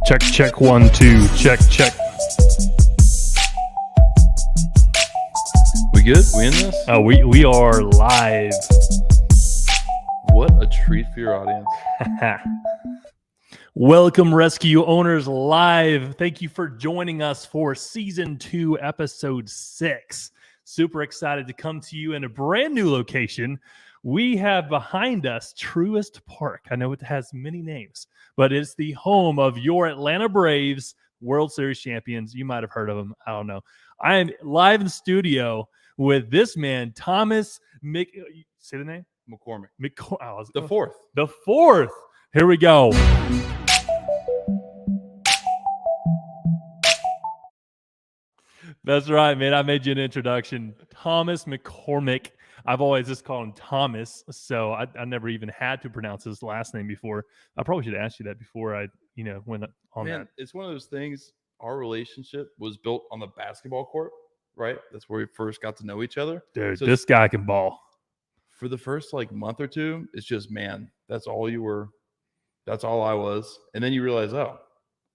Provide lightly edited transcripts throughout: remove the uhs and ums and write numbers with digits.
Check, check, 1, 2, check, check. We good? We in this? We are live. What a treat for your audience. Welcome, Rescue Owners Live. Thank you for joining us for Season 2, Episode 6. Super excited to come to you in a brand new location. We have behind us Truist Park. I know it has many names, but it's the home of your Atlanta Braves, World Series champions. You might have heard of them. I don't know. I am live in studio with this man, Thomas say the name? McCormick. The fourth. The fourth. Here we go. That's right, man. I made you an introduction. Thomas McCormick. I've always just called him Thomas, so I never even had to pronounce his last name before. I probably should ask you that before I, went on that. It's one of those things. Our relationship was built on the basketball court, right? That's where we first got to know each other. Dude, so this guy can ball. For the first month or two, it's just, man, that's all you were. That's all I was. And then you realize, oh,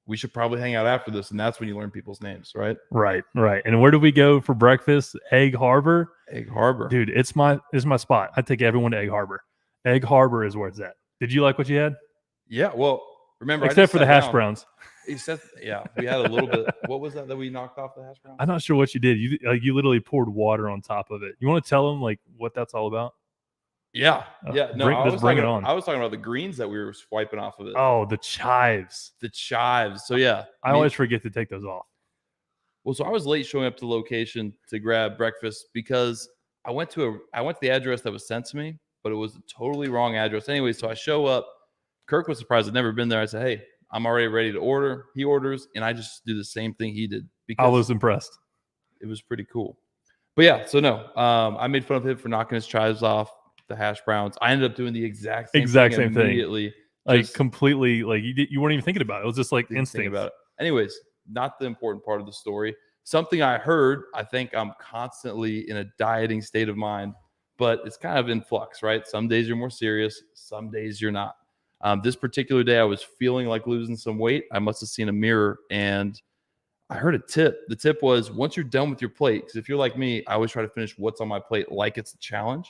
we should probably hang out after this. And that's when you learn people's names, right? Right. And where do we go for breakfast? Egg Harbor. Egg Harbor. It's my spot. I take everyone to Egg Harbor. Egg Harbor is where it's at. Did you like what you had? Yeah. Well, remember, except for the hash browns. Except, yeah, we had a little bit. What was that we knocked off the hash browns? I'm not sure what you did. You literally poured water on top of it. You want to tell them what that's all about? Yeah. No, bring it on. I was talking about the greens that we were swiping off of it. Oh, the chives. So yeah, I always forget to take those off. Well, so I was late showing up to the location to grab breakfast because I went to the address that was sent to me, but it was a totally wrong address. Anyway, so I show up. Kirk was surprised I'd never been there. I said, "Hey, I'm already ready to order." He orders, and I just do the same thing he did because I was impressed. It was pretty cool. But yeah, so no, I made fun of him for knocking his chives off the hash browns. I ended up doing the exact same thing immediately. Completely, you weren't even thinking about it. It was just instinct about it. Anyways, not the important part of the story. Something I heard, I think I'm constantly in a dieting state of mind, but it's kind of in flux, right? Some days you're more serious, some days you're not. This particular day, I was feeling like losing some weight. I must have seen a mirror and I heard a tip. The tip was, once you're done with your plate, because if you're like me, I always try to finish what's on my plate like it's a challenge.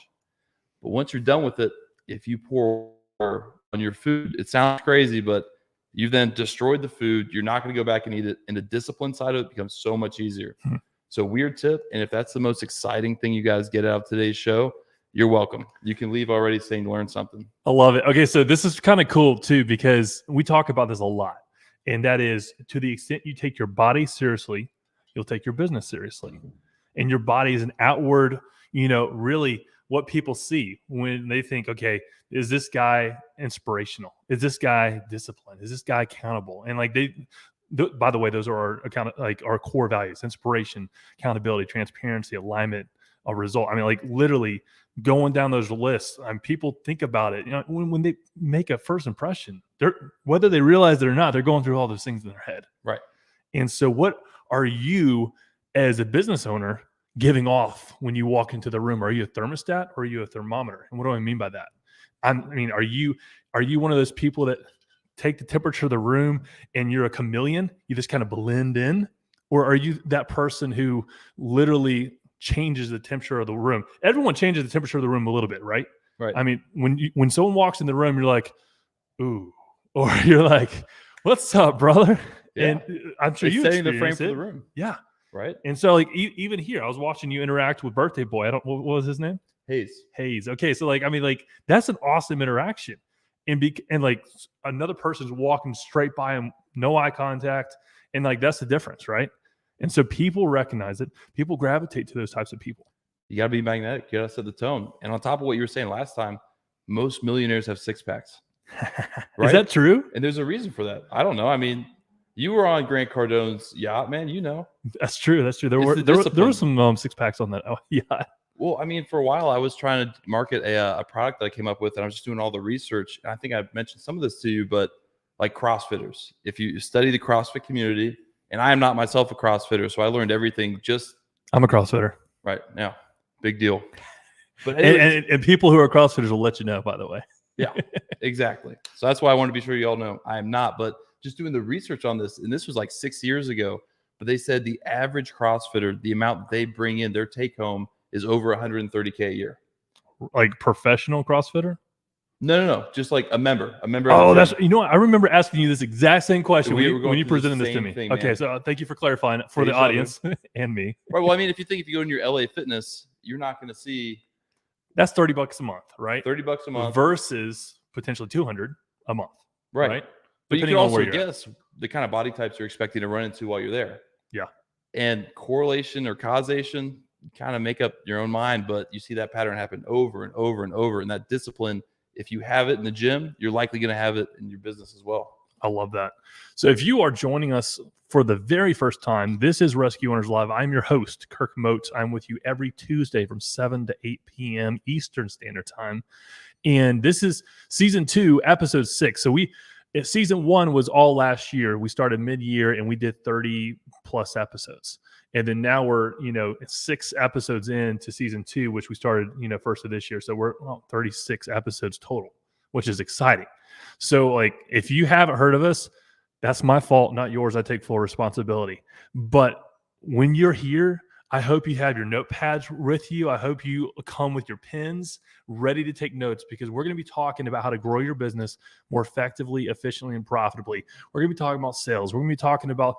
But once you're done with it, if you pour on your food, it sounds crazy, but you've then destroyed the food. You're not going to go back and eat it. And the discipline side of it becomes so much easier. So weird tip. And if that's the most exciting thing you guys get out of today's show, you're welcome. You can leave already saying you learned something. I love it. Okay, so this is kind of cool too, because we talk about this a lot. And that is, to the extent you take your body seriously, you'll take your business seriously. And your body is an outward, really what people see when they think, okay, is this guy inspirational? Is this guy disciplined? Is this guy accountable? And By the way, those are our core values: inspiration, accountability, transparency, alignment, a result. I mean, like literally going down those lists. People think about it. When they make a first impression, whether they realize it or not, they're going through all those things in their head. Right. And so, what are you as a business owner giving off when you walk into the room? Are you a thermostat or are you a thermometer? And what do I mean by that? Are you one of those people that take the temperature of the room and you're a chameleon? You just kind of blend in? Or are you that person who literally changes the temperature of the room? Everyone changes the temperature of the room a little bit, right? Right. I mean, when someone walks in the room, you're like, ooh, or you're like, what's up, brother? Yeah. And I'm sure It's you setting the frame experience for it. the room. Yeah. Right. And so like even here, I was watching you interact with birthday boy. What was his name? Hayes. Okay. So like, that's an awesome interaction. And like another person's walking straight by him, no eye contact. And like, that's the difference. Right. And so people recognize it. People gravitate to those types of people. You got to be magnetic. You got to set the tone. And on top of what you were saying last time, most millionaires have six packs. Right? Is that true? And there's a reason for that. I don't know. I mean, you were on Grant Cardone's yacht, man. That's true. There were some six packs on that yacht. Well, I mean, for a while, I was trying to market a product that I came up with, and I was just doing all the research. And I think I mentioned some of this to you, but like CrossFitters, if you study the CrossFit community, and I am not myself a CrossFitter, so I learned everything I'm a CrossFitter. Right. Yeah. Big deal. But and people who are CrossFitters will let you know, by the way. Yeah, exactly. So that's why I want to be sure you all know I am not, but just doing the research on this, and this was like 6 years ago, but they said the average CrossFitter, the amount they bring in, their take home is over $130K a year. Like professional CrossFitter? No. Just like a member. Oh, that's, I remember asking you this exact same question when you presented this to me. Thing, okay. So thank you for clarifying it for the audience and me. Right. Well, I mean, if you go in your LA Fitness, you're not going to see. That's $30 a month, right? $30 a month versus potentially $200 a month. Right. But you can also guess the kind of body types you're expecting to run into while you're there. Yeah. And correlation or causation, you kind of make up your own mind, but you see that pattern happen over and over and over. And that discipline, if you have it in the gym, you're likely going to have it in your business as well. I love that. So if you are joining us for the very first time, this is Rescue Owners Live. I'm your host, Kirk Mote. I'm with you every Tuesday from 7 to 8 p.m. Eastern Standard Time. And this is season 2, episode 6. So season 1 was all last year. We started mid-year and we did 30 plus episodes. And then now we're, 6 episodes into season 2, which we started, first of this year. So we're 36 episodes total, which is exciting. So like, if you haven't heard of us, that's my fault, not yours. I take full responsibility. But when you're here, I hope you have your notepads with you. I hope you come with your pens ready to take notes, because we're going to be talking about how to grow your business more effectively, efficiently, and profitably. We're going to be talking about sales. We're going to be talking about,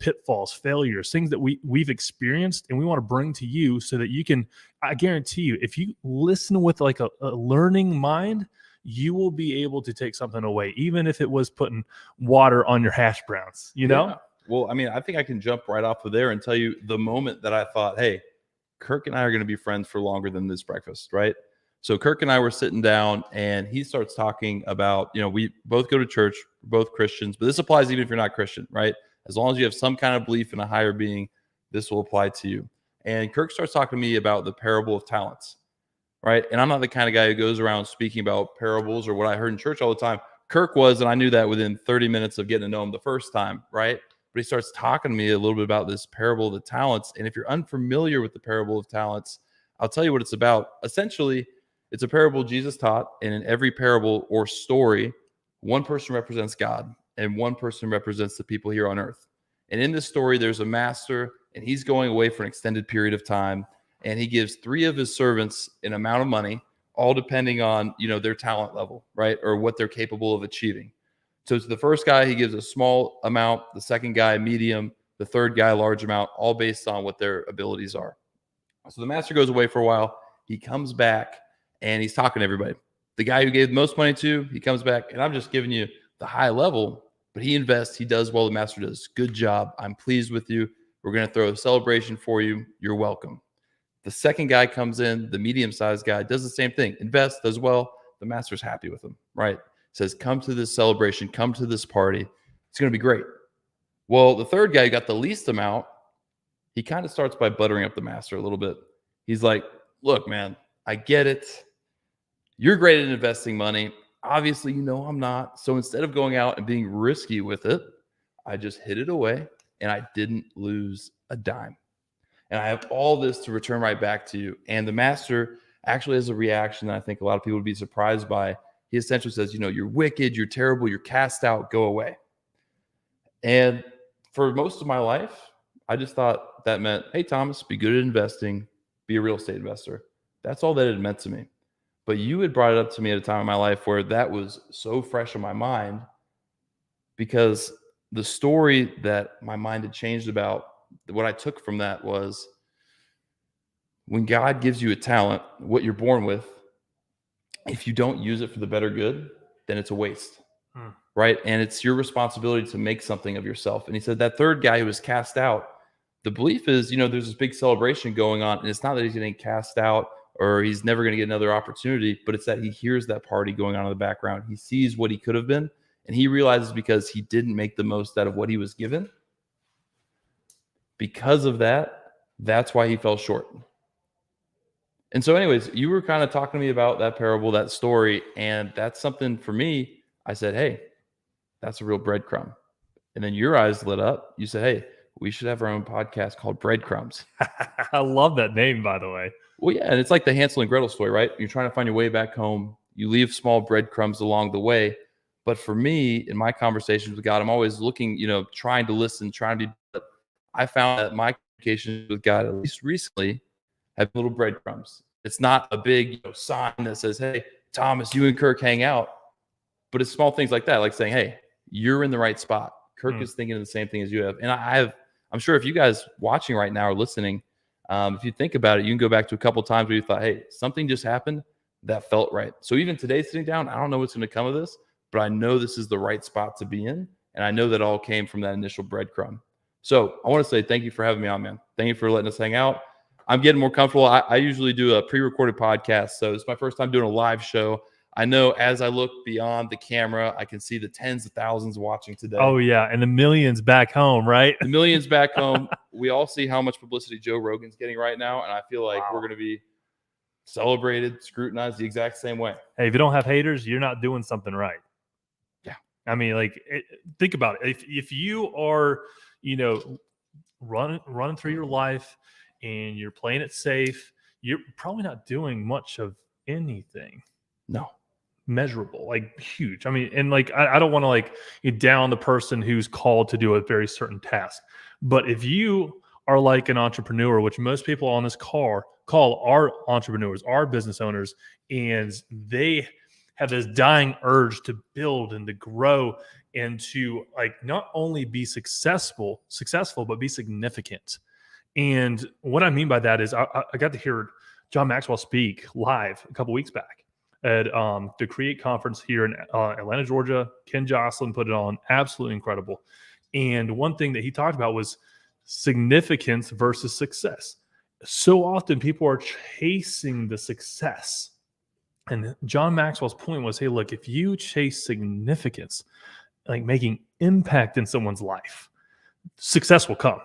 pitfalls, failures, things that we've experienced and we want to bring to you so that you can, I guarantee you, if you listen with like a learning mind, you will be able to take something away, even if it was putting water on your hash browns, Yeah. Well, I mean, I think I can jump right off of there and tell you the moment that I thought, hey, Kirk and I are going to be friends for longer than this breakfast, right? So Kirk and I were sitting down and he starts talking about, we both go to church, we're both Christians, but this applies even if you're not Christian, right? As long as you have some kind of belief in a higher being, this will apply to you. And Kirk starts talking to me about the parable of talents, right? And I'm not the kind of guy who goes around speaking about parables or what I heard in church all the time. Kirk was, and I knew that within 30 minutes of getting to know him the first time, right? But he starts talking to me a little bit about this parable of the talents. And if you're unfamiliar with the parable of talents, I'll tell you what it's about. Essentially, it's a parable Jesus taught. And in every parable or story, one person represents God and one person represents the people here on earth. And in this story, there's a master and he's going away for an extended period of time. And he gives 3 of his servants an amount of money, all depending on, their talent level, right? Or what they're capable of achieving. So to the first guy, he gives a small amount, the second guy, medium, the third guy, large amount, all based on what their abilities are. So the master goes away for a while. He comes back and he's talking to everybody. The guy who gave the most money to, he comes back, and I'm just giving you the high level, but he invests. He does well. The master does. Good job. I'm pleased with you. We're going to throw a celebration for you. You're welcome. The second guy comes in, the medium-sized guy, does the same thing. Invests, does well. The master's happy with him, right? Says, come to this celebration, come to this party. It's going to be great. Well, the third guy who got the least amount, he kind of starts by buttering up the master a little bit. He's like, look, man, I get it. You're great at investing money. Obviously, I'm not. So instead of going out and being risky with it, I just hid it away and I didn't lose a dime. And I have all this to return right back to you. And the master actually has a reaction that I think a lot of people would be surprised by. He essentially says, you're wicked, you're terrible, you're cast out, go away. And for most of my life, I just thought that meant, hey, Thomas, be good at investing, be a real estate investor. That's all that it meant to me. But you had brought it up to me at a time in my life where that was so fresh in my mind, because the story that my mind had changed about, what I took from that was, when God gives you a talent, what you're born with, if you don't use it for the better good, then it's a waste. Right? And it's your responsibility to make something of yourself. And he said that third guy who was cast out, the belief is, there's this big celebration going on. And it's not that he's getting cast out or he's never going to get another opportunity, but it's that he hears that party going on in the background. He sees what he could have been. And he realizes because he didn't make the most out of what he was given, because of that, that's why he fell short. And so anyways, you were kind of talking to me about that parable, that story. And that's something for me. I said, hey, that's a real breadcrumb. And then your eyes lit up. You said, hey, we should have our own podcast called Breadcrumbs. I love that name, by the way. Well, yeah. And it's like the Hansel and Gretel story, right? You're trying to find your way back home. You leave small breadcrumbs along the way. But for me, in my conversations with God, I'm always looking, trying to listen, trying to be. I found that my communications with God, at least recently, have little breadcrumbs. It's not a big sign that says, hey, Thomas, you and Kirk hang out. But it's small things like that, like saying, hey, you're in the right spot. Kirk is thinking of the same thing as you have. And I'm sure if you guys watching right now or listening, if you think about it, you can go back to a couple of times where you thought, hey, something just happened that felt right. So even today, sitting down, I don't know what's going to come of this, but I know this is the right spot to be in. And I know that all came from that initial breadcrumb. So I want to say thank you for having me on, man. Thank you for letting us hang out. I'm getting more comfortable. I usually do a pre-recorded podcast. So it's my first time doing a live show. I know as I look beyond the camera, I can see the tens of thousands watching today. Oh, yeah. And the millions back home, right? The millions back home. We all see how much publicity Joe Rogan's getting right now. And I feel like we're going to be celebrated, scrutinized the exact same way. Hey, if you don't have haters, you're not doing something right. Yeah. I mean, think about it. If you are, running through your life and you're playing it safe, you're probably not doing much of anything. No. Measurable, like huge. I mean, and I don't want to you down the person who's called to do a very certain task. But if you are like an entrepreneur, which most people on this call are entrepreneurs, are business owners, and they have this dying urge to build and to grow and to not only be successful, but be significant. And what I mean by that is I got to hear John Maxwell speak live a couple weeks back at the Create conference here in Atlanta, Georgia. Ken Jocelyn put it on. Absolutely incredible. And one thing that he talked about was significance versus success. So often people are chasing the success. And John Maxwell's point was, hey, look, if you chase significance, like making impact in someone's life, success will come.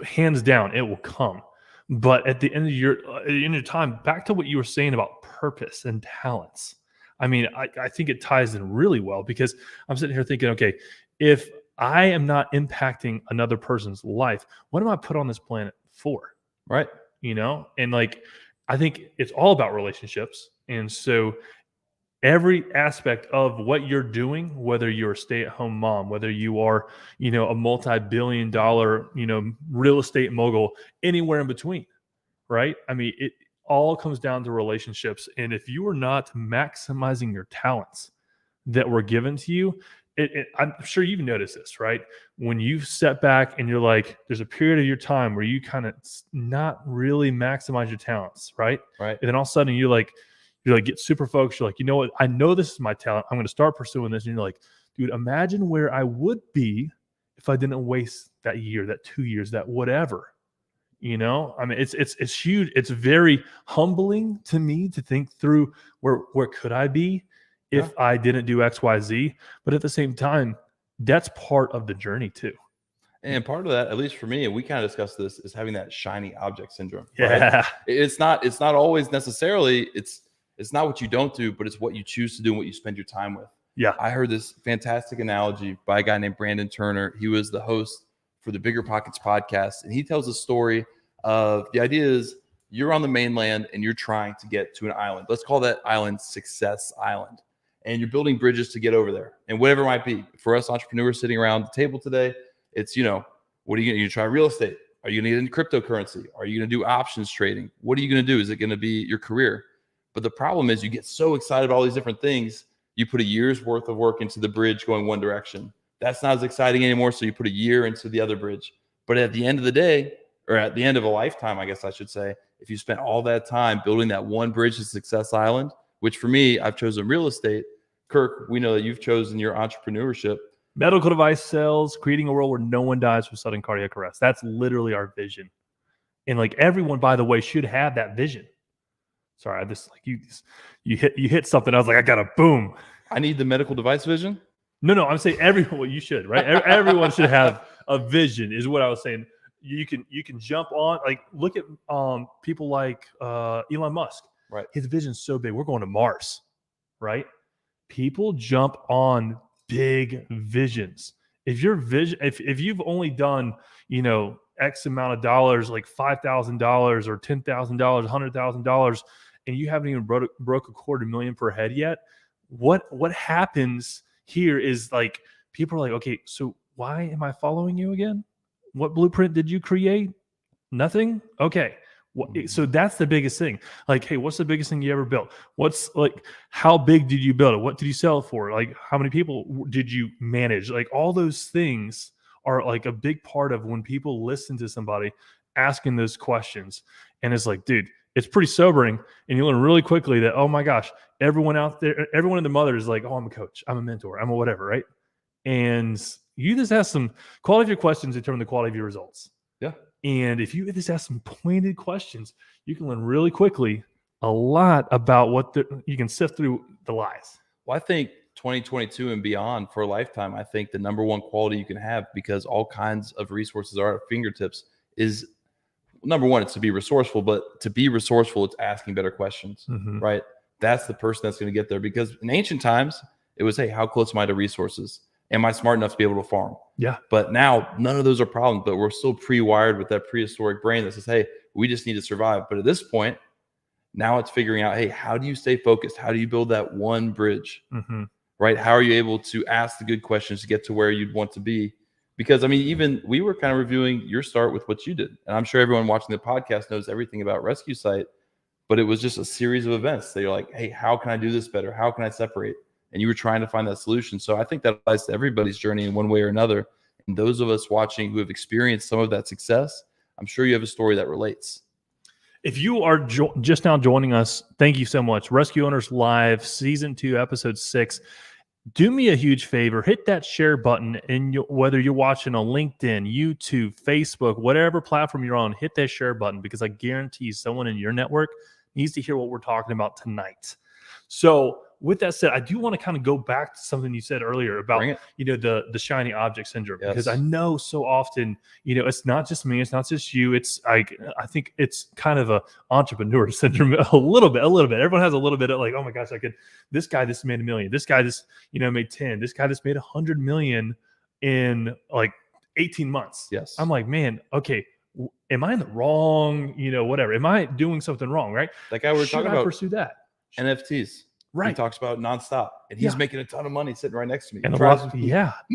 Hands down, it will come. But at the end of your time, back to what you were saying about purpose and talents. I mean, I think it ties in really well, because I'm sitting here thinking, okay, if I am not impacting another person's life, what am I put on this planet for? Right. And I think it's all about relationships. And so every aspect of what you're doing, whether you're a stay-at-home mom, whether you are, a multi-billion-dollar, real estate mogul, anywhere in between, right? I mean, it all comes down to relationships. And if you are not maximizing your talents that were given to you, I'm sure you've noticed this, right? When you step back and you're like, there's a period of your time where you kind of not really maximize your talents, right? Right. And then all of a sudden you're like get super focused. You're like, you know what? I know this is my talent. I'm going to start pursuing this. And you're like, dude, imagine where I would be if I didn't waste that year, that 2 years, that whatever. I mean, it's huge. It's very humbling to me to think through where could I be if I didn't do X, Y, Z. But at the same time, that's part of the journey too. And part of that, at least for me, and we kind of discussed this, is having that shiny object syndrome. Yeah. Right? It's not always necessarily, it's not what you don't do, but it's what you choose to do and what you spend your time with. Yeah. I heard this fantastic analogy by a guy named Brandon Turner. He was the host for the Bigger Pockets podcast. And he tells a story of, the idea is you're on the mainland and you're trying to get to an island. Let's call that island Success Island. And you're building bridges to get over there. And whatever it might be, for us entrepreneurs sitting around the table today, it's, what are you going to try real estate? Are you going to get into cryptocurrency? Are you going to do options trading? What are you going to do? Is it going to be your career? But the problem is you get so excited about all these different things. You put a year's worth of work into the bridge going one direction. That's not as exciting anymore. So you put a year into the other bridge. But at the end of the day, or at the end of a lifetime, I guess I should say, if you spent all that time building that one bridge to Success Island, which for me, I've chosen real estate. Kirk, we know that you've chosen your entrepreneurship. Medical device sales, creating a world where no one dies from sudden cardiac arrest. That's literally our vision. And like everyone, by the way, should have that vision. Sorry, I just like you hit something. I was like, I got a boom. I need the medical device vision. No, I'm saying everyone. Well, you should, right? Everyone should have a vision. Is what I was saying. You can jump on. Like, look at people like Elon Musk. Right. His vision's so big. We're going to Mars, right? People jump on big visions. If your vision, if you've only done, X amount of dollars, like $5,000 or $10,000, $100,000, and you haven't even broke $250,000 per head yet, what happens here is like people are like, okay, so why am I following you again? What blueprint did you create? Nothing. Okay. So that's the biggest thing. Like, hey, what's the biggest thing you ever built? What's like, how big did you build it? What did you sell it for? Like, how many people did you manage? Like, all those things are like a big part of when people listen to somebody asking those questions. And it's like, dude, it's pretty sobering. And you learn really quickly that, oh my gosh, everyone out there, everyone in the mother is like, oh, I'm a coach, I'm a mentor, I'm a whatever, right? And you just ask some quality of your questions determine the quality of your results. Yeah. And if you just ask some pointed questions, you can learn really quickly a lot about you can sift through the lies. Well, I think 2022 and beyond for a lifetime, I think the number one quality you can have, because all kinds of resources are at our fingertips, is number one, it's to be resourceful, but to be resourceful, it's asking better questions, right? That's the person that's going to get there, because in ancient times, it was, hey, how close am I to resources? Am I smart enough to be able to farm? Yeah. But now none of those are problems, but we're still pre-wired with that prehistoric brain that says, hey, we just need to survive. But at this point, now it's figuring out, hey, how do you stay focused? How do you build that one bridge, right? How are you able to ask the good questions to get to where you'd want to be? Because, I mean, even we were kind of reviewing your start with what you did. And I'm sure everyone watching the podcast knows everything about Rescue Site, but it was just a series of events that you're like, hey, how can I do this better? How can I separate? And you were trying to find that solution. So I think that applies to everybody's journey in one way or another. And those of us watching who have experienced some of that success, I'm sure you have a story that relates. If you are just now joining us, thank you so much. Rescue Owners Live, Season 2, Episode 6. Do me a huge favor. Hit that share button. And whether you're watching on LinkedIn, YouTube, Facebook, whatever platform you're on, hit that share button, because I guarantee someone in your network needs to hear what we're talking about tonight. So with that said, I do want to kind of go back to something you said earlier about, the shiny object syndrome, because I know so often, it's not just me, it's not just you. It's like, I think it's kind of a entrepreneur syndrome, a little bit. Everyone has a little bit of like, oh my gosh, this guy just made $1 million. This guy just, made 10. This guy just made 100 million in like 18 months. Yes. I'm like, man, okay, am I in the wrong, whatever? Am I doing something wrong, right? That guy we're talking about, pursue that. NFTs. Right. He talks about nonstop, and he's making a ton of money sitting right next to me. And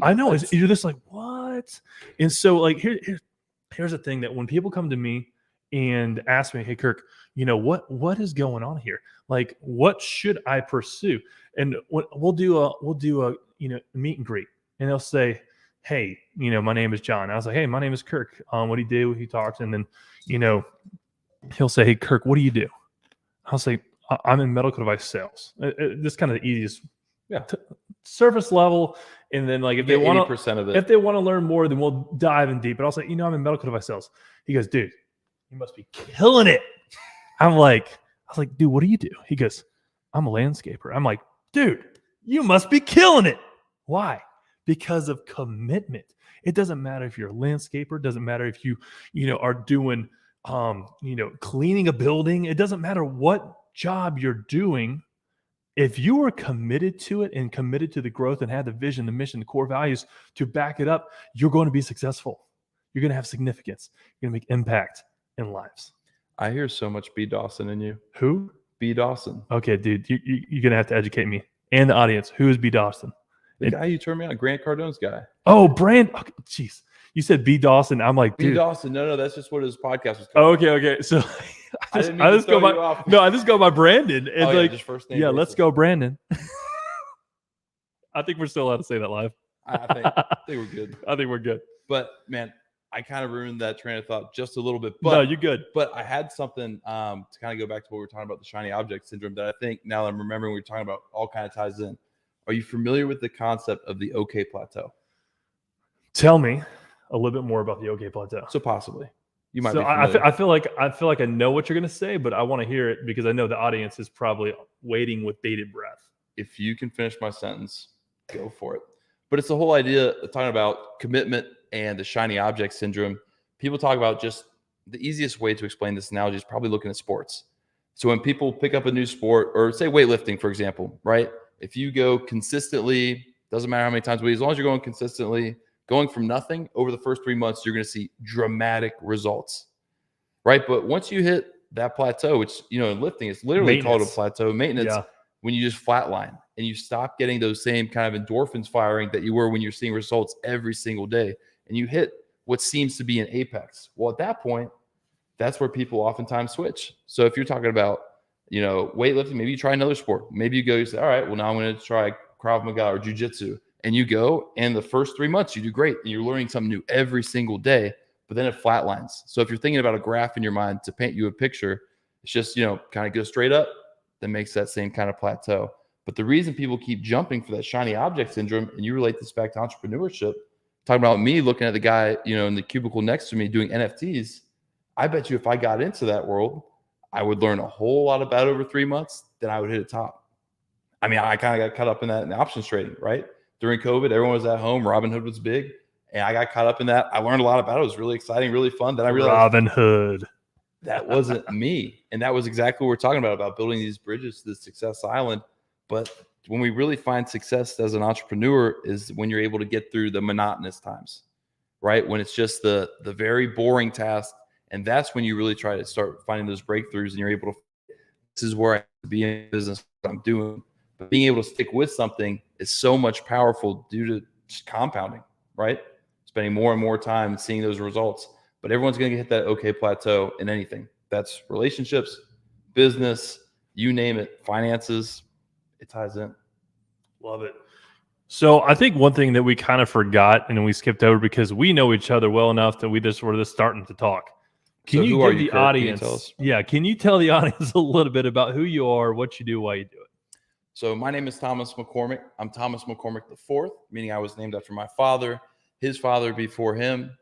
I know. You're just like, what? And so like, here's the thing, that when people come to me and ask me, hey, Kirk, what is going on here? Like, what should I pursue? And we'll do a meet and greet, and they'll say, hey, my name is John. I was like, hey, my name is Kirk. What do you do? He talks, and then, he'll say, hey, Kirk, what do you do? I'll say, I'm in medical device sales. This is kind of the easiest, surface level. And then like if they want 80% of it, if they want to learn more, then we'll dive in deep. But I'll say, I'm in medical device sales. He goes, dude, you must be killing it. I was like, dude, what do you do? He goes, I'm a landscaper. I'm like, dude, you must be killing it. Why? because of commitment. It doesn't matter if you're a landscaper. It doesn't matter if you are doing, cleaning a building. It doesn't matter what job you're doing. If you are committed to it and committed to the growth and have the vision, the mission, the core values to back it up, you're going to be successful. You're going to have significance. You're going to make impact in lives. I hear so much B. Dawson in you. Who? B. Dawson. Okay, dude, you're going to have to educate me and the audience. Who is B. Dawson? The guy you turned me on, Grant Cardone's guy. Oh, Brand. Jeez. You said B. Dawson. I'm like, dude. B. Dawson. No, that's just what his podcast was called. Okay. So I just go by Brandon. And just first name. Yeah, let's go, Brandon. I think we're still allowed to say that live. I think we're good. I think we're good. But man, I kind of ruined that train of thought just a little bit. But no, you're good. But I had something to kind of go back to what we were talking about, the shiny object syndrome, that I think now that I'm remembering we were talking about all kind of ties in. Are you familiar with the concept of the OK plateau? Tell me a little bit more about the OK plateau. So possibly. You might be familiar. I feel like I know what you're going to say, but I want to hear it because I know the audience is probably waiting with bated breath. If you can finish my sentence, go for it. But it's the whole idea of talking about commitment and the shiny object syndrome. People talk about just the easiest way to explain this analogy is probably looking at sports. So when people pick up a new sport, or say weightlifting, for example, right? If you go consistently, doesn't matter how many times a week, as long as you're going consistently, going from nothing over the first 3 months, you're going to see dramatic results, right? But once you hit that plateau, which, in lifting, it's literally called a plateau, maintenance, when you just flatline and you stop getting those same kind of endorphins firing that you were when you're seeing results every single day, and you hit what seems to be an apex. Well, at that point, that's where people oftentimes switch. So if you're talking about, weightlifting, maybe you try another sport. Maybe you say, all right, well, now I'm going to try Krav Maga or jiu-jitsu. And you go, and the first 3 months you do great, and you're learning something new every single day, but then it flatlines. So if you're thinking about a graph in your mind to paint you a picture, it's just, kind of go straight up, then makes that same kind of plateau. But the reason people keep jumping for that shiny object syndrome, and you relate this back to entrepreneurship, talking about me looking at the guy, in the cubicle next to me doing NFTs, I bet you if I got into that world, I would learn a whole lot about it over 3 months, then I would hit a top. I mean, I kind of got caught up in that in options trading, right? During COVID, everyone was at home. Robinhood was big, and I got caught up in that. I learned a lot about it. It was really exciting, really fun. Then I realized Robinhood. That wasn't me. And that was exactly what we're talking about building these bridges to the success island. But when we really find success as an entrepreneur is when you're able to get through the monotonous times, right? When it's just the very boring task. And that's when you really try to start finding those breakthroughs, and you're able to, this is where I have to be in business, what I'm doing. But being able to stick with something is so much powerful due to just compounding, right? Spending more and more time seeing those results. But everyone's going to hit that OK plateau in anything. That's relationships, business, you name it, finances, it ties in. Love it. So I think one thing that we kind of forgot and we skipped over because we know each other well enough that we just were just starting to talk. Can you give the audience? Yeah, can you tell the audience a little bit about who you are, what you do, why you do it? So my name is Thomas McCormick. I'm Thomas McCormick IV, meaning I was named after my father, his father before him.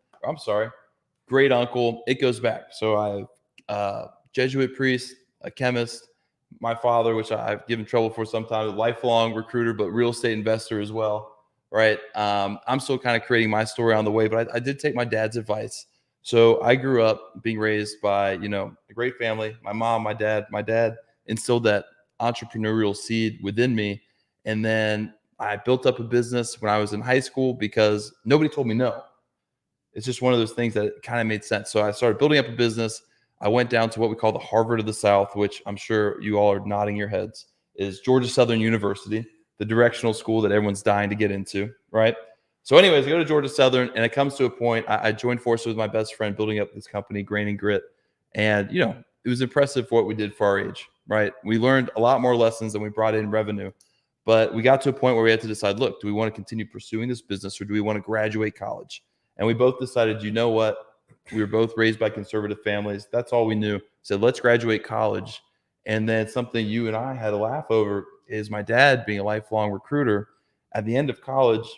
Great uncle. It goes back. So I have Jesuit priest, a chemist. My father, which I've given trouble for sometimes, a lifelong recruiter, but real estate investor as well, right? I'm still kind of creating my story on the way, but I did take my dad's advice. So I grew up being raised by, a great family. My mom, my dad instilled that entrepreneurial seed within me. And then I built up a business when I was in high school because nobody told me no. It's just one of those things that kind of made sense. So I started building up a business. I went down to what we call the Harvard of the South, which I'm sure you all are nodding your heads, is Georgia Southern University, the directional school that everyone's dying to get into, right? So anyways, I go to Georgia Southern, and it comes to a point, I joined forces with my best friend building up this company, Grain and Grit. And, it was impressive what we did for our age, right? We learned a lot more lessons than we brought in revenue. But we got to a point where we had to decide, look, do we want to continue pursuing this business or do we want to graduate college? And we both decided, you know what? We were both raised by conservative families. That's all we knew. Said, let's graduate college. And then something you and I had a laugh over is my dad being a lifelong recruiter. At the end of college,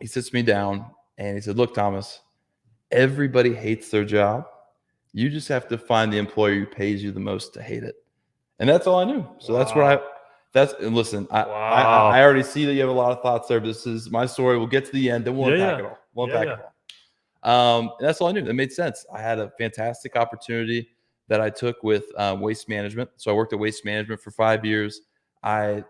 he sits me down and he said, look, Thomas, everybody hates their job. You just have to find the employer who pays you the most to hate it. And that's all I knew. So That's And listen, Wow. I already see that you have a lot of thoughts there. This is my story. We'll get to the end, then we'll unpack it all. We'll unpack it all. And that's all I knew. That made sense. I had a fantastic opportunity that I took with waste management. So I worked at waste management for 5 years. From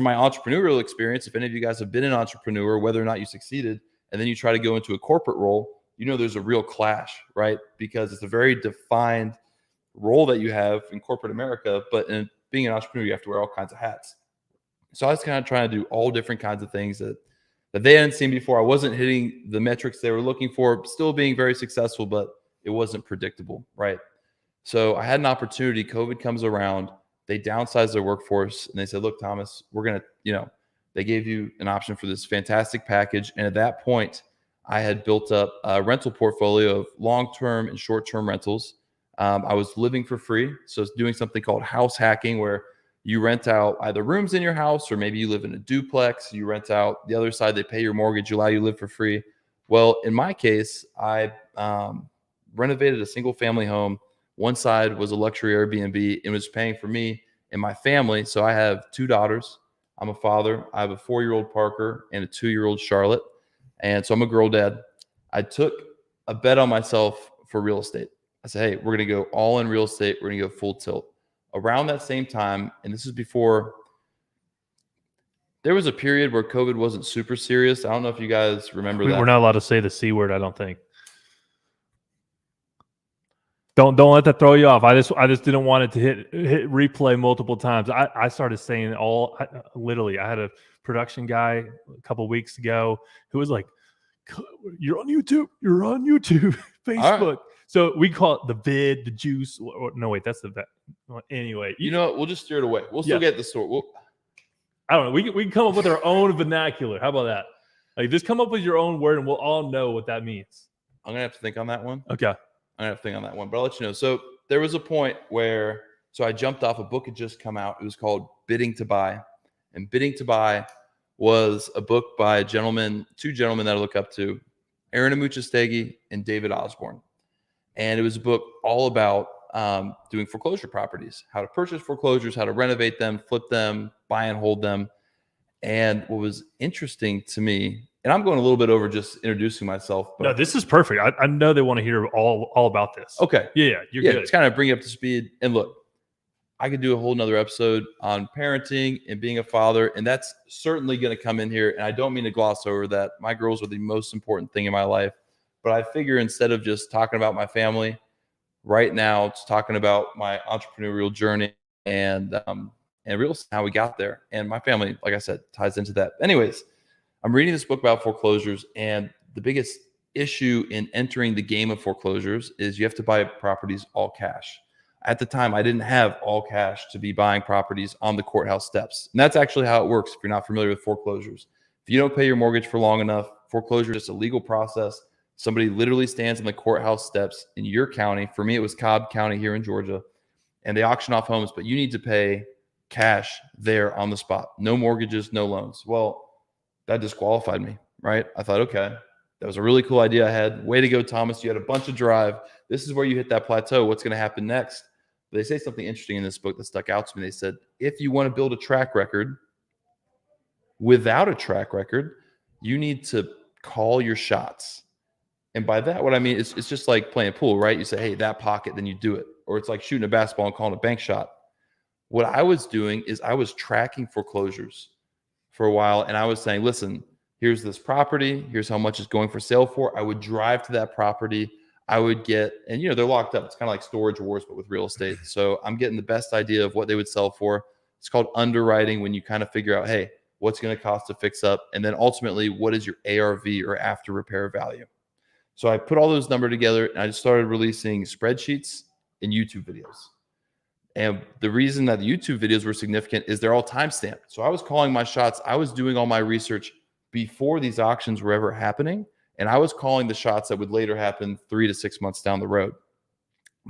my entrepreneurial experience, if any of you guys have been an entrepreneur, whether or not you succeeded, and then you try to go into a corporate role, there's a real clash, right? Because it's a very defined role that you have in corporate America, but in being an entrepreneur, you have to wear all kinds of hats. So I was kind of trying to do all different kinds of things that they hadn't seen before. I wasn't hitting the metrics they were looking for, still being very successful, but it wasn't predictable, right? So I had an opportunity. COVID comes around. They downsized their workforce, and they said, look, Thomas, we're going to, they gave you an option for this fantastic package. And at that point, I had built up a rental portfolio of long-term and short-term rentals. I was living for free. So I was doing something called house hacking, where you rent out either rooms in your house, or maybe you live in a duplex. You rent out the other side. They pay your mortgage, allow you to live for free. Well, in my case, I renovated a single family home. One side was a luxury Airbnb. It was paying for me and my family. So I have 2 daughters. I'm a father. I have a 4-year-old Parker and a 2-year-old Charlotte. And so I'm a girl dad. I took a bet on myself for real estate. I said, hey, we're going to go all in real estate. We're going to go full tilt. Around that same time, and this is before, there was a period where COVID wasn't super serious. I don't know if you guys remember that. We're not allowed to say the C word, I don't think. Don't let that throw you off. I just didn't want it to hit replay multiple times. I started saying literally. I had a production guy a couple weeks ago who was like, "You're on YouTube. You're on YouTube, Facebook." Right. So we call it the vid, the juice. No, wait, that's the vet. Anyway, we'll just steer it away. We'll still get the story. I don't know. We can come up with our own vernacular. How about that? Like, just come up with your own word, and we'll all know what that means. I'm gonna have to think on that one. Okay. I have to think on that one, but I'll let you know. So there was a point where, I jumped off. A book had just come out. It was called Bidding to Buy. And Bidding to Buy was a book by 2 gentlemen that I look up to, Aaron Amuchastegui and David Osborne. And it was a book all about doing foreclosure properties, how to purchase foreclosures, how to renovate them, flip them, buy and hold them. And what was interesting to me, and I'm going a little bit over just introducing myself. But no, this is perfect. I know they want to hear all about this. Okay. Yeah, you're good. It's kind of bring you up to speed. And look, I could do a whole nother episode on parenting and being a father, and that's certainly going to come in here. And I don't mean to gloss over that. My girls are the most important thing in my life. But I figure instead of just talking about my family, right now it's talking about my entrepreneurial journey and real estate, how we got there. And my family, like I said, ties into that. Anyways, I'm reading this book about foreclosures, and the biggest issue in entering the game of foreclosures is you have to buy properties all cash. At the time, I didn't have all cash to be buying properties on the courthouse steps. And that's actually how it works if you're not familiar with foreclosures. If you don't pay your mortgage for long enough, foreclosure is a legal process. Somebody literally stands on the courthouse steps in your county. For me, it was Cobb County here in Georgia, and they auction off homes, but you need to pay cash there on the spot. No mortgages, no loans. Well, that disqualified me, right? I thought, okay, that was a really cool idea I had. Way to go, Thomas. You had a bunch of drive. This is where you hit that plateau. What's going to happen next? But they say something interesting in this book that stuck out to me. They said, if you want to build a track record, without a track record, you need to call your shots. And by that, what I mean is it's just like playing pool, right? You say, hey, that pocket, then you do it. Or it's like shooting a basketball and calling a bank shot. What I was doing is I was tracking foreclosures for a while, and I was saying, listen, here's this property, here's how much it's going for sale for. I would drive to that property. I would get, and they're locked up. It's kind of like storage wars, but with real estate. So I'm getting the best idea of what they would sell for. It's called underwriting, when you kind of figure out, hey, what's going to cost to fix up? And then ultimately, what is your ARV or after repair value? So I put all those numbers together, and I just started releasing spreadsheets and YouTube videos. And the reason that the YouTube videos were significant is they're all timestamped. So I was calling my shots. I was doing all my research before these auctions were ever happening. And I was calling the shots that would later happen 3 to 6 months down the road.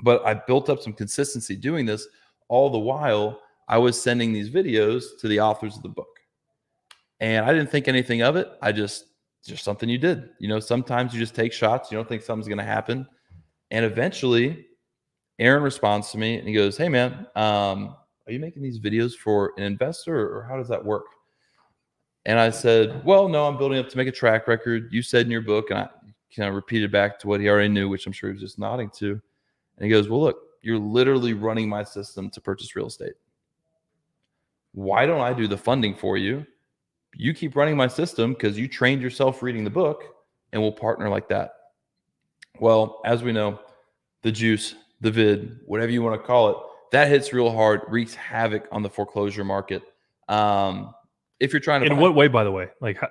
But I built up some consistency doing this. All the while, I was sending these videos to the authors of the book. And I didn't think anything of it. It's just something you did. Sometimes you just take shots. You don't think something's going to happen. And eventually, Aaron responds to me and he goes, hey, man, are you making these videos for an investor or how does that work? And I said, well, no, I'm building up to make a track record. You said in your book, and I kind of repeated back to what he already knew, which I'm sure he was just nodding to. And he goes, well, look, you're literally running my system to purchase real estate. Why don't I do the funding for you? You keep running my system because you trained yourself reading the book, and we'll partner like that. Well, as we know, the juice, the vid, whatever you want to call it, that hits real hard, wreaks havoc on the foreclosure market. If you're trying to in what way, by the way? Like,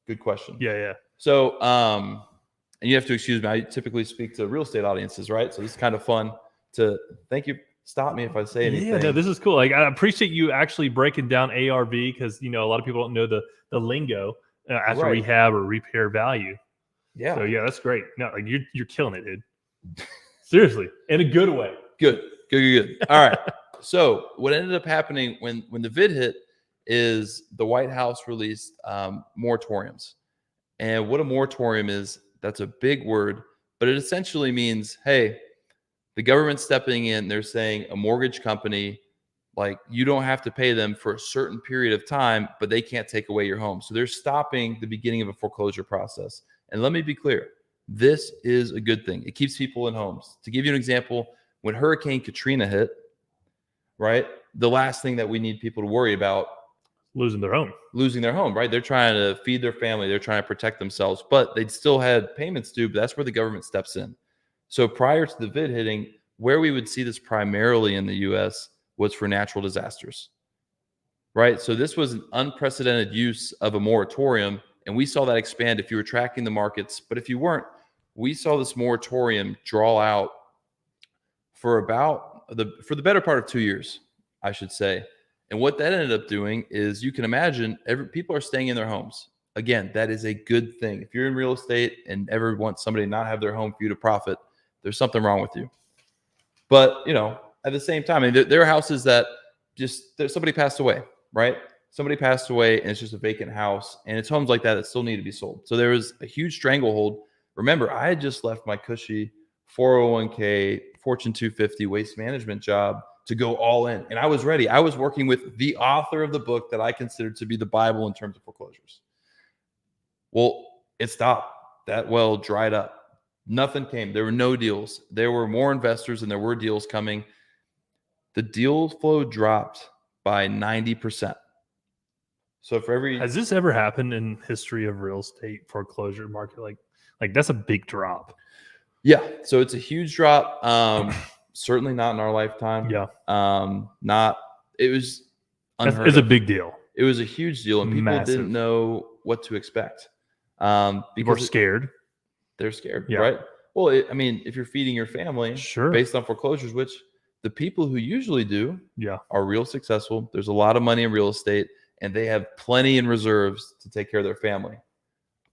good question. Yeah. So, and you have to excuse me. I typically speak to real estate audiences, right? So this is kind of fun to thank you. Stop me if I say anything. Yeah, no, this is cool. Like, I appreciate you actually breaking down ARV because, a lot of people don't know the lingo after Right. rehab or repair value. Yeah. So yeah, that's great. No, like you're killing it, dude. Seriously, in a good way. Good. All right. So what ended up happening when the vid hit is the White House released moratoriums. And what a moratorium is, that's a big word, but it essentially means, hey, the government's stepping in. They're saying a mortgage company, like, you don't have to pay them for a certain period of time, but they can't take away your home. So they're stopping the beginning of a foreclosure process. And let me be clear, this is a good thing. It keeps people in homes. To give you an example, when Hurricane Katrina hit, right, the last thing that we need people to worry about, losing their home, right? They're trying to feed their family. They're trying to protect themselves, but they still had payments due, but that's where the government steps in. So prior to the vid hitting, where we would see this primarily in the US was for natural disasters, right? So this was an unprecedented use of a moratorium, and we saw that expand if you were tracking the markets. But if you weren't, we saw this moratorium draw out for the better part of 2 years, I should say. And what that ended up doing is, you can imagine, people are staying in their homes. Again, that is a good thing. If you're in real estate and ever want somebody to not have their home for you to profit, there's something wrong with you. But, at the same time, there are houses that somebody passed away, right? Somebody passed away and it's just a vacant house, and it's homes like that still need to be sold. So there was a huge stranglehold. Remember, I had just left my cushy 401k, Fortune 250 waste management job to go all in. And I was ready. I was working with the author of the book that I considered to be the Bible in terms of foreclosures. Well, it stopped. That well dried up. Nothing came. There were no deals. There were more investors than there were deals coming. The deal flow dropped by 90%. So has this ever happened in history of real estate foreclosure market? Like that's a big drop. Yeah. So it's a huge drop. Certainly not in our lifetime. Yeah. It was unheard It's of. a big deal. It was a huge deal, and people didn't know what to expect. People are scared. They're scared, yeah. Right? Well, if you're feeding your family, sure, based on foreclosures, which the people who usually do, are real successful. There's a lot of money in real estate, and they have plenty in reserves to take care of their family.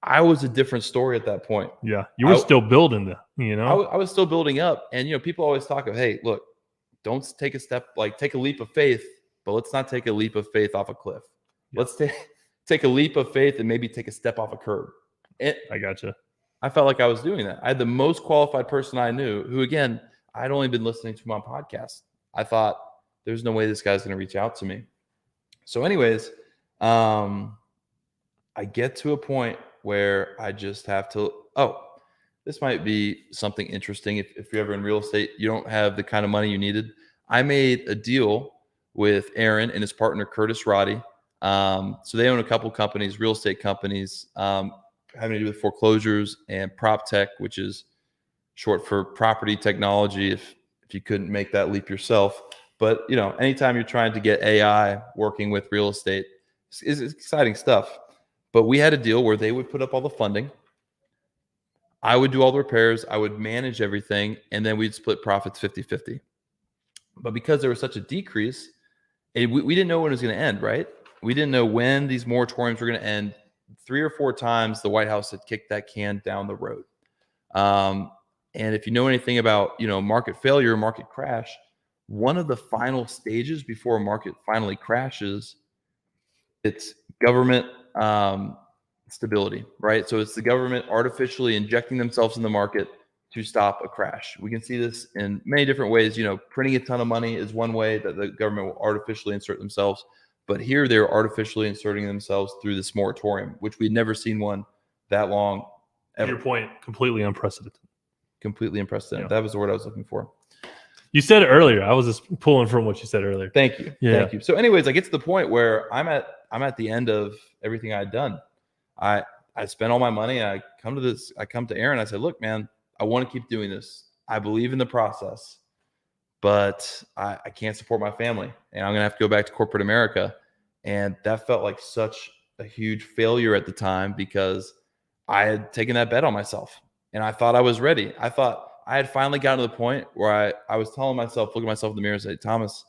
I was a different story at that point. Yeah, you were still building I was still building up, and people always talk of, hey, look, don't take a step, take a leap of faith, but let's not take a leap of faith off a cliff. Yeah. Let's take a leap of faith and maybe take a step off a curb. I gotcha. I felt like I was doing that. I had the most qualified person I knew, who, again, I'd only been listening to him on podcasts. I thought, there's no way this guy's going to reach out to me. So anyways, I get to a point where I just have to, this might be something interesting. If you're ever in real estate, you don't have the kind of money you needed. I made a deal with Aaron and his partner, Curtis Roddy. So they own a couple companies, real estate companies, having to do with foreclosures and prop tech, which is short for property technology, if you couldn't make that leap yourself. But, anytime you're trying to get AI working with real estate, it's exciting stuff. But we had a deal where they would put up all the funding. I would do all the repairs. I would manage everything. And then we'd split profits 50-50. But because there was such a decrease, we didn't know when it was going to end, right? We didn't know when these moratoriums were going to end. 3 or 4 times the White House had kicked that can down the road. And if you know anything about, market failure, market crash, one of the final stages before a market finally crashes, it's government stability, right? So it's the government artificially injecting themselves in the market, to stop a crash. We can see this in many different ways. Printing a ton of money is one way that the government will artificially insert themselves. But here they're artificially inserting themselves through this moratorium, which we'd never seen one that long ever. To your point, completely unprecedented. Completely unprecedented. That was the word I was looking for. You said it earlier. I was just pulling from what you said earlier. Thank you. Yeah. Thank you. So anyways, I get to the point where I'm at the end of everything I had done. I spent all my money. I come to Aaron. I said, look, man, I want to keep doing this. I believe in the process, but I can't support my family, and I'm going to have to go back to corporate America. And that felt like such a huge failure at the time because I had taken that bet on myself and I thought I was ready. I thought I had finally gotten to the point where I was telling myself, look at myself in the mirror and say, Thomas,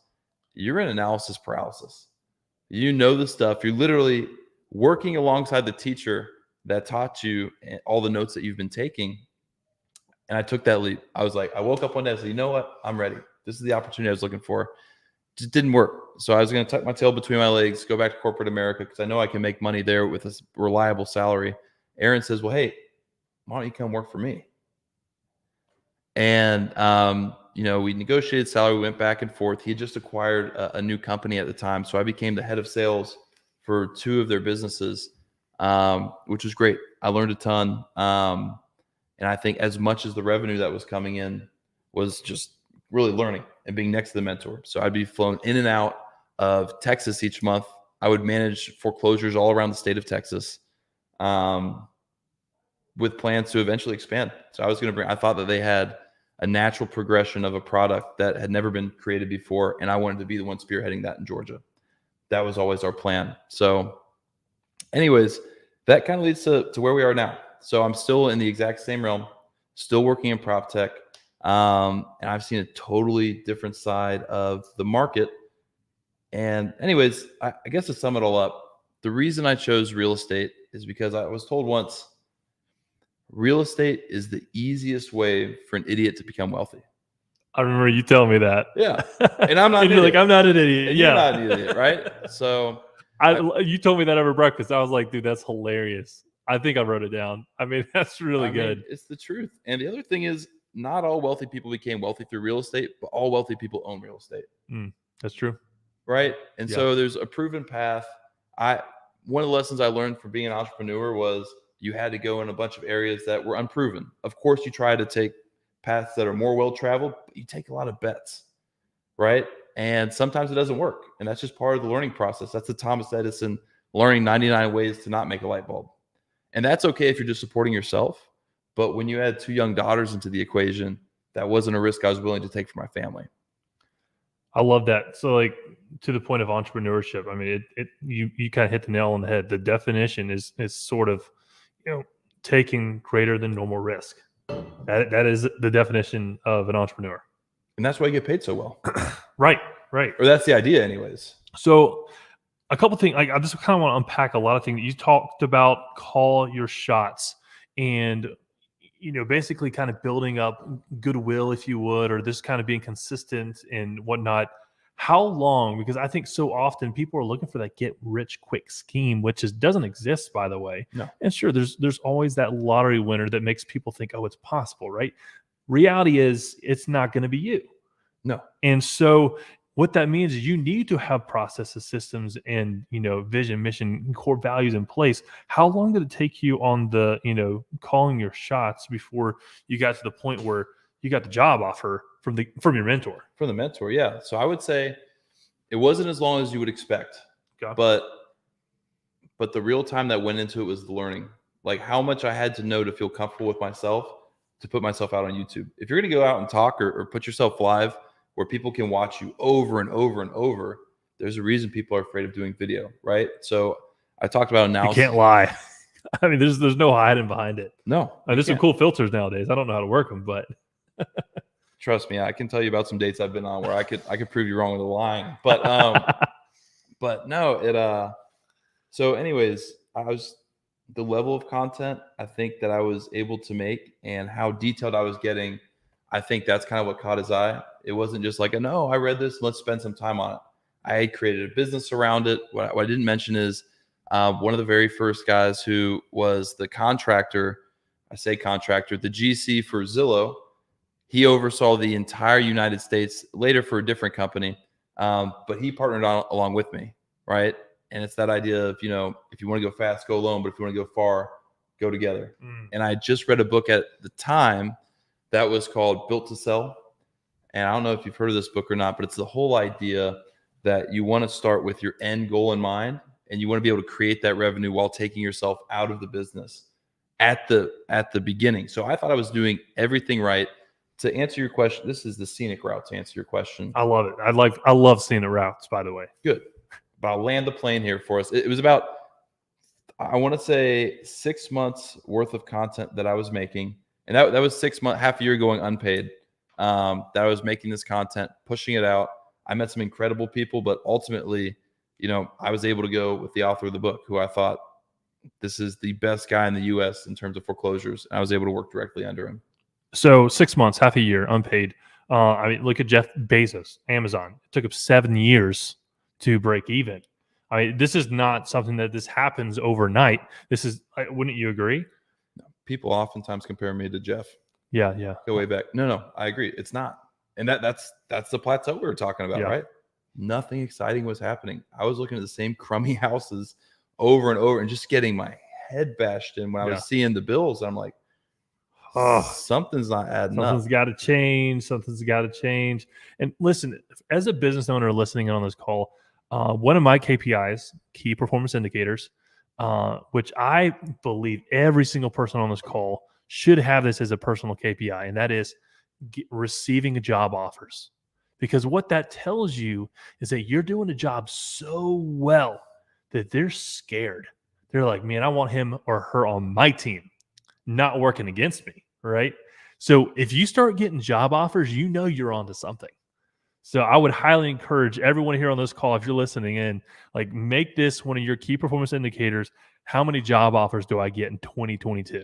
you're in analysis paralysis. You know the stuff. You're literally working alongside the teacher that taught you all the notes that you've been taking. And I took that leap. I was like, I woke up one day and said, you know what? I'm ready. This is the opportunity I was looking for. Just didn't work. So I was going to tuck my tail between my legs, go back to corporate America because I know I can make money there with a reliable salary. Aaron says, well, hey, why don't you come work for me? And, we negotiated salary. We went back and forth. He had just acquired a new company at the time. So I became the head of sales for 2 of their businesses, which was great. I learned a ton. And I think as much as the revenue that was coming in was just really learning and being next to the mentor. So I'd be flown in and out of Texas each month. I would manage foreclosures all around the state of Texas with plans to eventually expand. So I thought that they had a natural progression of a product that had never been created before. And I wanted to be the one spearheading that in Georgia. That was always our plan. So anyways, that kind of leads to where we are now. So I'm still in the exact same realm, still working in prop tech. And I've seen a totally different side of the market. And anyways, I guess to sum it all up, the reason I chose real estate is because I was told once, real estate is the easiest way for an idiot to become wealthy. I remember you telling me that. Yeah. And I'm not and you're like, I'm not an idiot. And yeah. You're not an idiot, right? So you told me that over breakfast. I was like, dude, that's hilarious. I think I wrote it down. I mean, that's really good. It's the truth. And the other thing is, not all wealthy people became wealthy through real estate, but all wealthy people own real estate. That's true. Right. And so there's a proven path. One of the lessons I learned from being an entrepreneur was you had to go in a bunch of areas that were unproven. Of course, you try to take paths that are more well-traveled, but you take a lot of bets. Right. And sometimes it doesn't work. And that's just part of the learning process. That's the Thomas Edison learning 99 ways to not make a light bulb. And that's okay if you're just supporting yourself. But when you add 2 young daughters into the equation, that wasn't a risk I was willing to take for my family. I love that. So like to the point of entrepreneurship, I mean, you kind of hit the nail on the head. The definition is sort of, taking greater than normal risk. That is the definition of an entrepreneur. And that's why you get paid so well. Right. Or that's the idea anyways. So a couple things, I just kind of want to unpack a lot of things. You talked about call your shots and, basically kind of building up goodwill, if you would, or this kind of being consistent and whatnot. How long? Because I think so often people are looking for that get rich quick scheme, which doesn't exist, by the way. No. And sure, there's always that lottery winner that makes people think, oh, it's possible, right? Reality is it's not going to be you. No. And so what that means is you need to have processes, systems, and, vision, mission, and core values in place. How long did it take you on the, calling your shots before you got to the point where you got the job offer from your mentor? From the mentor, yeah. So I would say it wasn't as long as you would expect, but the real time that went into it was the learning, like how much I had to know to feel comfortable with myself to put myself out on YouTube. If you're going to go out and talk or put yourself live where people can watch you over and over and over, there's a reason people are afraid of doing video, right? So I talked about analysis. You can't lie. I mean, there's no hiding behind it. No. There's some cool filters nowadays. I don't know how to work them, but trust me, I can tell you about some dates I've been on where I could prove you wrong with the lying. But but no, so anyways, the level of content I think that I was able to make and how detailed I was getting, I think that's kind of what caught his eye. It wasn't just like, no, I read this, let's spend some time on it. I had created a business around it. What I didn't mention is one of the very first guys who was the contractor I say contractor, the GC for Zillow. He oversaw the entire United States, later for a different company, but he partnered along with me, right? And it's that idea of, you know, if you want to go fast, go alone, but if you want to go far, go together. And I just read a book at the time that was called Built to Sell. And I don't know if you've heard of this book or not, but it's the whole idea that you want to start with your end goal in mind, and you want to be able to create that revenue while taking yourself out of the business at the beginning. So I thought I was doing everything right. To answer your question, this is the scenic route to answer your question. I love it. I love scenic routes, by the way. Good. But I'll land the plane here for us. It was about, I want to say 6 months worth of content that I was making. And that was 6 months, half a year going unpaid, that I was making this content, pushing it out. I met some incredible people, but ultimately, you know, I was able to go with the author of the book, who I thought, this is the best guy in the US in terms of foreclosures. And I was able to work directly under him. So 6 months, half a year, unpaid. I mean, look at Jeff Bezos, Amazon. It took him 7 years to break even. I mean, this is not something that this happens overnight. This is, wouldn't you agree? People oftentimes compare me to Jeff. Yeah. Go way back. No, I agree. It's not. And that's the plateau we were talking about, right? Nothing exciting was happening. I was looking at the same crummy houses over and over and just getting my head bashed in when I was seeing the bills. I'm like, something's not adding up. Something's got to change. Something's got to change. And listen, as a business owner listening on this call, one of my KPIs, key performance indicators, which I believe every single person on this call should have this as a personal KPI, and that is receiving job offers. Because what that tells you is that you're doing a job so well that they're scared. They're like, man, I want him or her on my team, not working against me, right? So if you start getting job offers, you know you're onto something. So I would highly encourage everyone here on this call, if you're listening in, like, make this one of your key performance indicators. How many job offers do I get in 2022?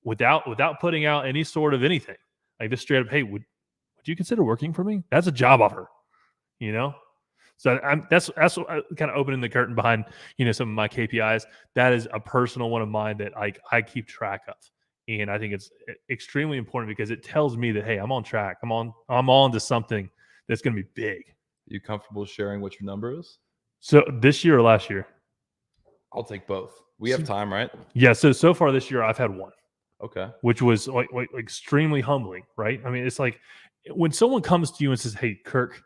Without putting out any sort of anything. Like, just straight up, hey, would you consider working for me? That's a job offer, you know? So that's kind of opening the curtain behind, you know, some of my KPIs. That is a personal one of mine that I keep track of. And I think it's extremely important because it tells me that, hey, I'm on track. I'm on to something that's going to be big. Are you comfortable sharing what your number is? So this year or last year? I'll take both. We have time, right? Yeah. So far this year, I've had one. Okay. Which was like extremely humbling, right? I mean, it's like when someone comes to you and says, hey, Kirk,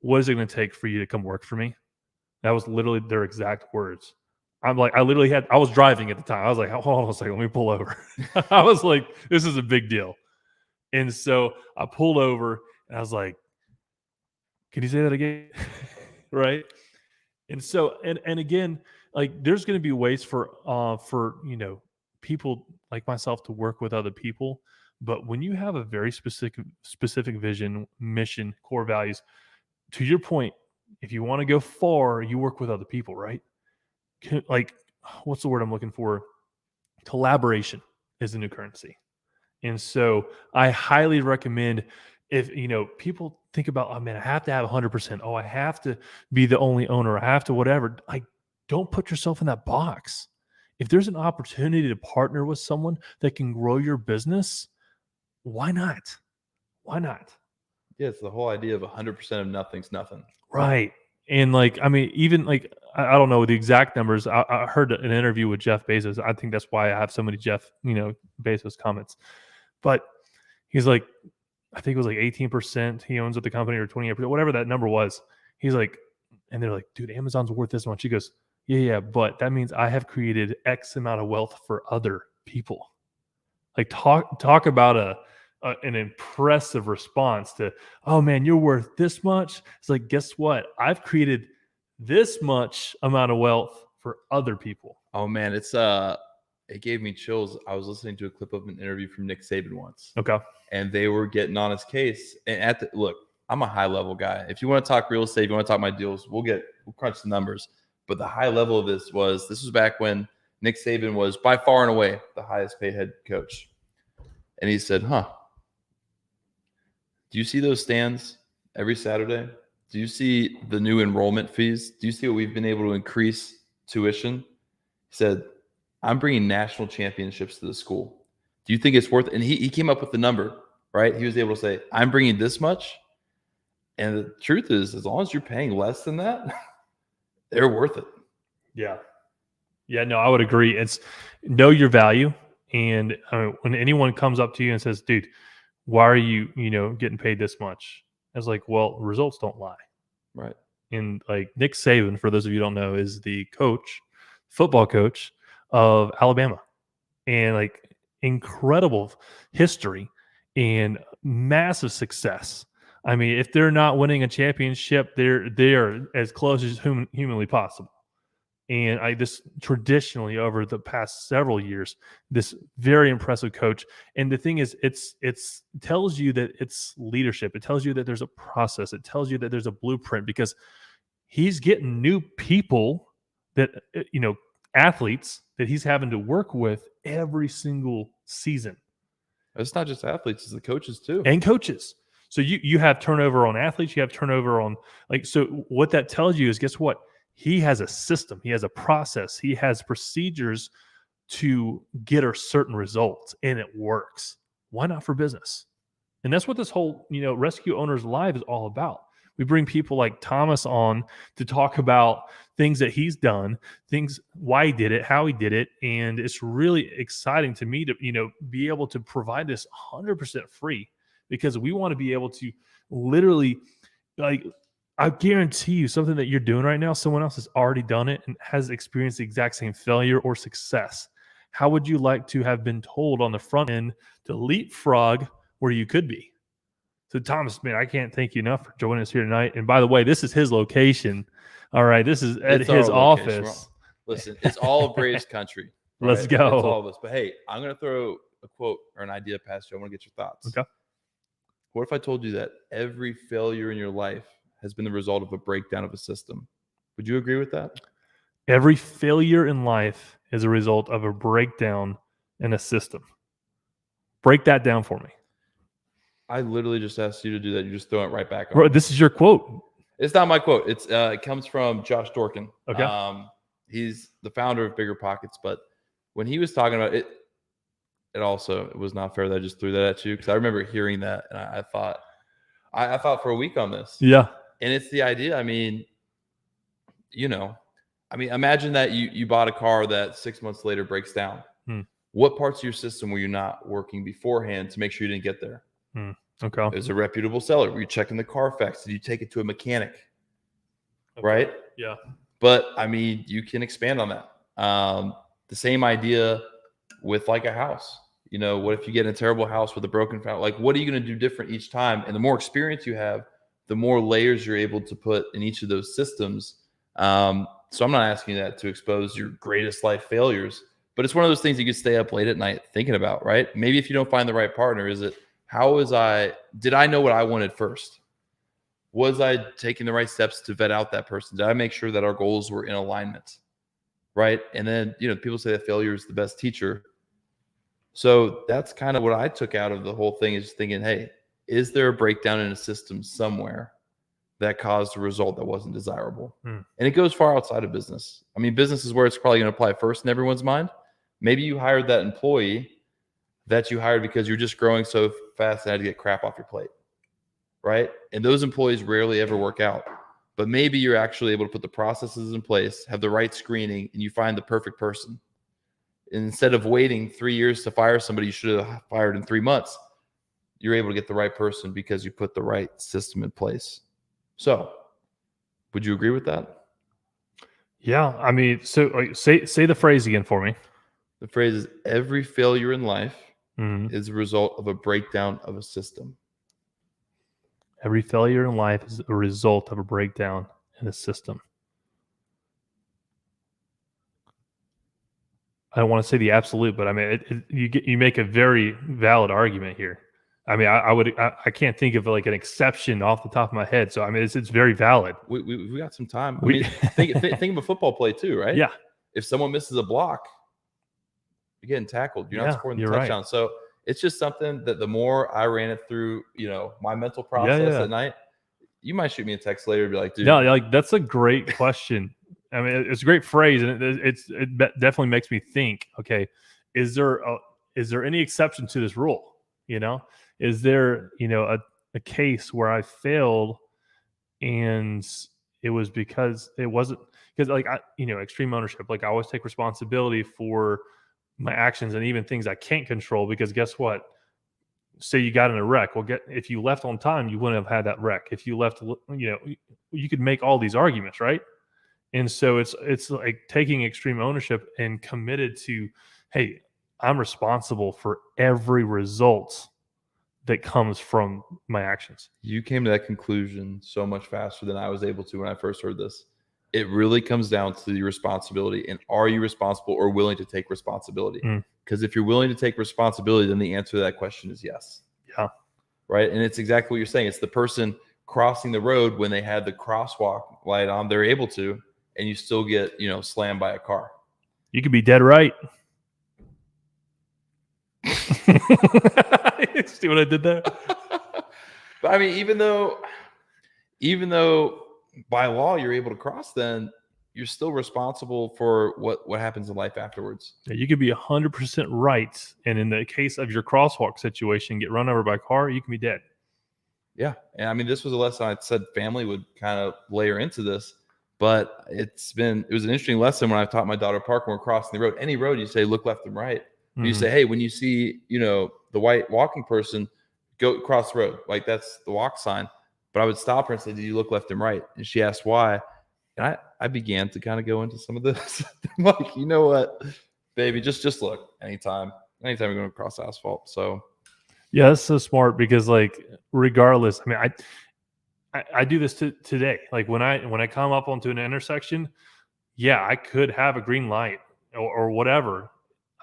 what is it going to take for you to come work for me? That was literally their exact words. I'm like, I was driving at the time. I was like, hold on a second, let me pull over. I was like, this is a big deal. And so I pulled over and I was like, can you say that again? Right. And so, and again, like, there's going to be ways for, you know, people like myself to work with other people. But when you have a very specific vision, mission, core values, to your point, if you want to go far, you work with other people, right? Like, what's the word I'm looking for? Collaboration is the new currency. And so I highly recommend, if, you know, people think about, oh man, I have to have 100%. Oh, I have to be the only owner. I have to whatever. Like, don't put yourself in that box. If there's an opportunity to partner with someone that can grow your business, why not? Why not? Yeah, it's the whole idea of 100% of nothing's nothing. Right. And like, I mean, even like, I don't know the exact numbers. I heard an interview with Jeff Bezos. I think that's why I have so many Jeff, you know, Bezos comments. But he's like, I think it was like 18% he owns of the company, or 28%, whatever that number was. He's like, and they're like, dude, Amazon's worth this much. He goes, yeah, but that means I have created X amount of wealth for other people. Like, talk about an impressive response to, oh man, you're worth this much. It's like, guess what? I've created this much amount of wealth for other people. Oh man, it gave me chills. I was listening to a clip of an interview from Nick Saban once. Okay. And they were getting on his case. And look, I'm a high level guy. If you want to talk real estate, if you want to talk my deals, we'll crunch the numbers. But the high level of this was back when Nick Saban was by far and away the highest paid head coach. And he said, do you see those stands every Saturday? Do you see the new enrollment fees? Do you see what we've been able to increase tuition? He said, I'm bringing national championships to the school. Do you think it's worth it? And he came up with the number, right? He was able to say, I'm bringing this much. And the truth is, as long as you're paying less than that, they're worth it. Yeah. Yeah, no, I would agree. It's know your value. And when anyone comes up to you and says, dude, why are you, getting paid this much? I was like, well, results don't lie. Right. And like Nick Saban, for those of you who don't know, is the football coach of Alabama. And like incredible history and massive success. I mean, if they're not winning a championship, they're as close as humanly possible. And this traditionally over the past several years, this very impressive coach. And the thing is, it's tells you that it's leadership. It tells you that there's a process. It tells you that there's a blueprint, because he's getting new people that, athletes that he's having to work with every single season. It's not just athletes, it's the coaches too. And coaches. So you have turnover on athletes, you have turnover on so what that tells you is, guess what? He has a system, he has a process, he has procedures to get a certain results, and it works. Why not for business? And that's what this whole, Rescue Owners Live is all about. We bring people like Thomas on to talk about things that he's done, things, why he did it, how he did it. And it's really exciting to me to, be able to provide this 100% free, because we want to be able to literally, I guarantee you, something that you're doing right now, someone else has already done it and has experienced the exact same failure or success. How would you like to have been told on the front end to leapfrog where you could be? So Thomas, man, I can't thank you enough for joining us here tonight. And by the way, this is his location. All right, this is at his office. Listen, it's all of Braves country. Right? Let's go. It's all of us. But hey, I'm going to throw a quote or an idea past you. I want to get your thoughts. Okay. What if I told you that every failure in your life has been the result of a breakdown of a system? Would you agree with that? Every failure in life is a result of a breakdown in a system. Break that down for me. I literally just asked you to do that. You just throw it right back on. Bro, this is your quote. It's not my quote. It comes from Josh Dorkin. Okay. He's the founder of Bigger Pockets. But when he was talking about it, it was not fair that I just threw that at you, because I remember hearing that and I thought for a week on this. Yeah. And it's the idea. Imagine that you bought a car that 6 months later breaks down. What parts of your system were you not working beforehand to make sure you didn't get there? Okay. It was a reputable seller. Were you checking the Carfax? Did you take it to a mechanic? Okay. Right? Yeah. But you can expand on that. The same idea with like a house. What if you get in a terrible house with a broken fountain? Like, what are you going to do different each time? And the more experience you have, the more layers you're able to put in each of those systems. So I'm not asking that to expose your greatest life failures, but it's one of those things you can stay up late at night thinking about, right? Maybe if you don't find the right partner, did I know what I wanted first? Was I taking the right steps to vet out that person? Did I make sure that our goals were in alignment? Right. And then, people say that failure is the best teacher. So that's kind of what I took out of the whole thing, is thinking, hey, is there a breakdown in a system somewhere that caused a result that wasn't desirable? And it goes far outside of business. Business is where it's probably going to apply first in everyone's mind. Maybe you hired that employee that you hired because you're just growing so fast and had to get crap off your plate, right? And those employees rarely ever work out. But maybe you're actually able to put the processes in place, have the right screening, and you find the perfect person. And instead of waiting 3 years to fire somebody you should have fired in 3 months, you're able to get the right person because you put the right system in place. So, would you agree with that? Yeah. So say the phrase again for me. The phrase is, every failure in life is a result of a breakdown of a system. Every failure in life is a result of a breakdown in a system. I don't want to say the absolute, but you make a very valid argument here. I can't think of like an exception off the top of my head. So it's very valid. We got some time. Think of a football play too, right? Yeah. If someone misses a block, you're getting tackled. You're not scoring the touchdown. Right. So it's just something that the more I ran it through, my mental process at night, you might shoot me a text later and be like, dude. No, that's a great question. I mean, it's a great phrase, and it definitely makes me think. Okay, is there any exception to this rule? Is there a case where I failed and it was because it wasn't because extreme ownership. Like I always take responsibility for my actions and even things I can't control. Because guess what? Say you got in a wreck. Well, if you left on time, you wouldn't have had that wreck. If you left, you could make all these arguments, right? And so it's like taking extreme ownership and committed to, hey, I'm responsible for every result that comes from my actions. You came to that conclusion so much faster than I was able to when I first heard this. It really comes down to your responsibility, and are you responsible or willing to take responsibility? Because if you're willing to take responsibility, then the answer to that question is yes. Yeah. Right. And it's exactly what you're saying. It's the person crossing the road when they had the crosswalk light on, they're able to, and you still get, slammed by a car. You could be dead right. See what I did there? But I mean, even though by law you're able to cross, then you're still responsible for what happens in life afterwards. Yeah, you could be 100% right, and in the case of your crosswalk situation, get run over by a car, you can be dead. Yeah, and I mean, this was a lesson I said family would kind of layer into this, but it was an interesting lesson when I taught my daughter Parker when we're crossing the road. Any road, you say look left and right. Mm-hmm. You say, hey, when you see the white walking person, go across the road, like that's the walk sign. But I would stop her and say, did you look left and right? And she asked why. And I began to kind of go into some of this. I'm like, you know what, baby, just look anytime you're going to cross asphalt. So yeah, that's so smart because regardless, I mean, I do this today. Like when I come up onto an intersection, yeah, I could have a green light or whatever.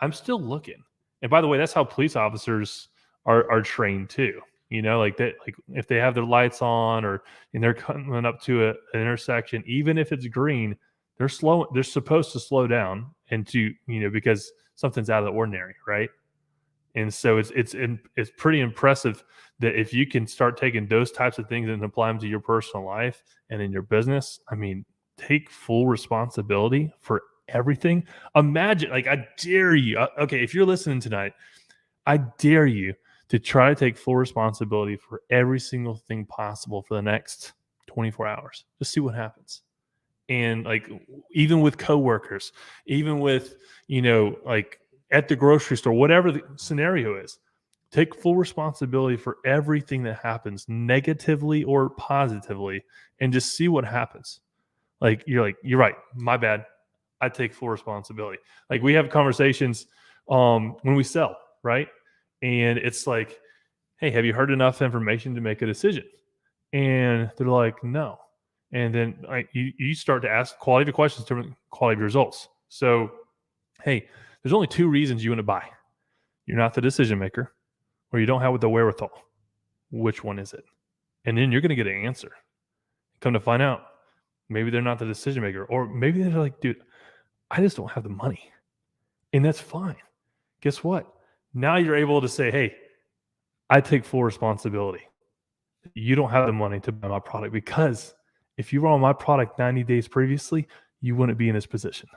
I'm still looking. And by the way, that's how police officers are trained too. Like that, like if they have their lights on and they're coming up to an intersection, even if it's green, they're supposed to slow down and because something's out of the ordinary, right? And so it's pretty impressive that if you can start taking those types of things and apply them to your personal life and in your business, I mean, take full responsibility for everything. Imagine, I dare you. Okay, if you're listening tonight, I dare you to try to take full responsibility for every single thing possible for the next 24 hours. Just see what happens. And even with coworkers, even with, at the grocery store, whatever the scenario is, take full responsibility for everything that happens negatively or positively and just see what happens. You're right, my bad. I take full responsibility. We have conversations when we sell, right? And it's like, hey, have you heard enough information to make a decision? And they're like, no. And then you start to ask quality questions to quality of results. So, hey, there's only two reasons you want to buy. You're not the decision maker, or you don't have the wherewithal. Which one is it? And then you're going to get an answer. Come to find out, maybe they're not the decision maker, or maybe they're like, dude, I just don't have the money. And that's fine. Guess what? Now you're able to say, hey, I take full responsibility. You don't have the money to buy my product, because if you were on my product 90 days previously, you wouldn't be in this position.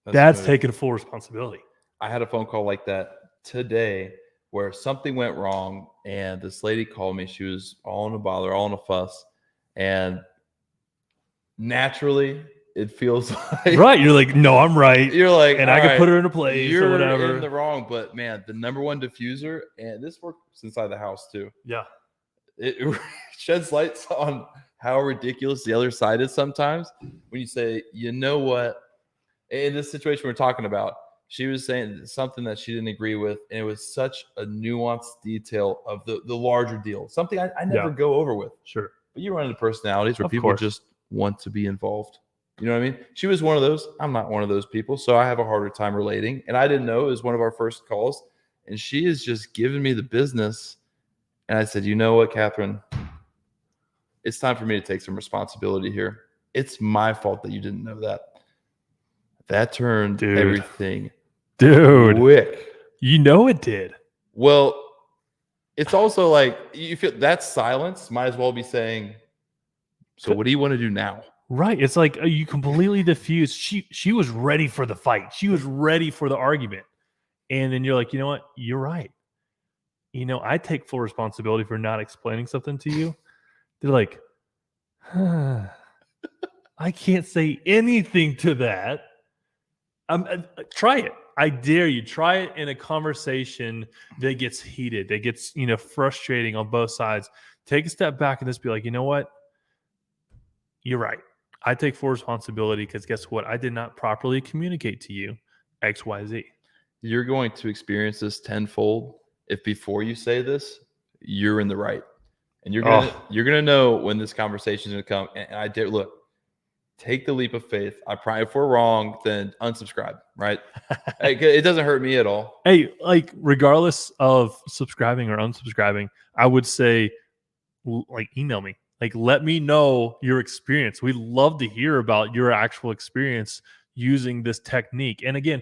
That's taking full responsibility. I had a phone call like that today where something went wrong, and this lady called me. She was all in a bother, all in a fuss. And naturally, it feels like right. You're like, no, I'm right. You're like, and I can put her in a place or whatever. You're in the wrong, but man, the number one diffuser, and this works inside the house too. Yeah, it sheds lights on how ridiculous the other side is sometimes. When you say, you know what, in this situation we're talking about, she was saying something that she didn't agree with, and it was such a nuanced detail of the larger deal, something I never go over with. Sure, but you run into personalities where people just want to be involved. You know what I mean? She was one of those. I'm not one of those people, so I have a harder time relating. And I didn't know it was one of our first calls, and she is just giving me the business. And I said, you know what, Catherine? It's time for me to take some responsibility here. It's my fault that you didn't know that. That turned everything quick. You know it did. Well, it's also like you feel that silence might as well be saying, so what do you want to do now? Right. It's like you completely diffused. She was ready for the fight. She was ready for the argument. And then you're like, you know what? You're right. I take full responsibility for not explaining something to you. They're like, I can't say anything to that. Try it. I dare you. Try it in a conversation that gets heated, that gets, frustrating on both sides. Take a step back and just be like, you know what? You're right. I take full responsibility because guess what? I did not properly communicate to you X, Y, Z. You're going to experience this tenfold if before you say this, you're in the right. And you're gonna know when this conversation is gonna come. And I dare look, take the leap of faith. I probably if we're wrong, then unsubscribe, right? It doesn't hurt me at all. Hey, like regardless of subscribing or unsubscribing, I would say like email me. Like let me know your experience. We'd love to hear about your actual experience using this technique. And again,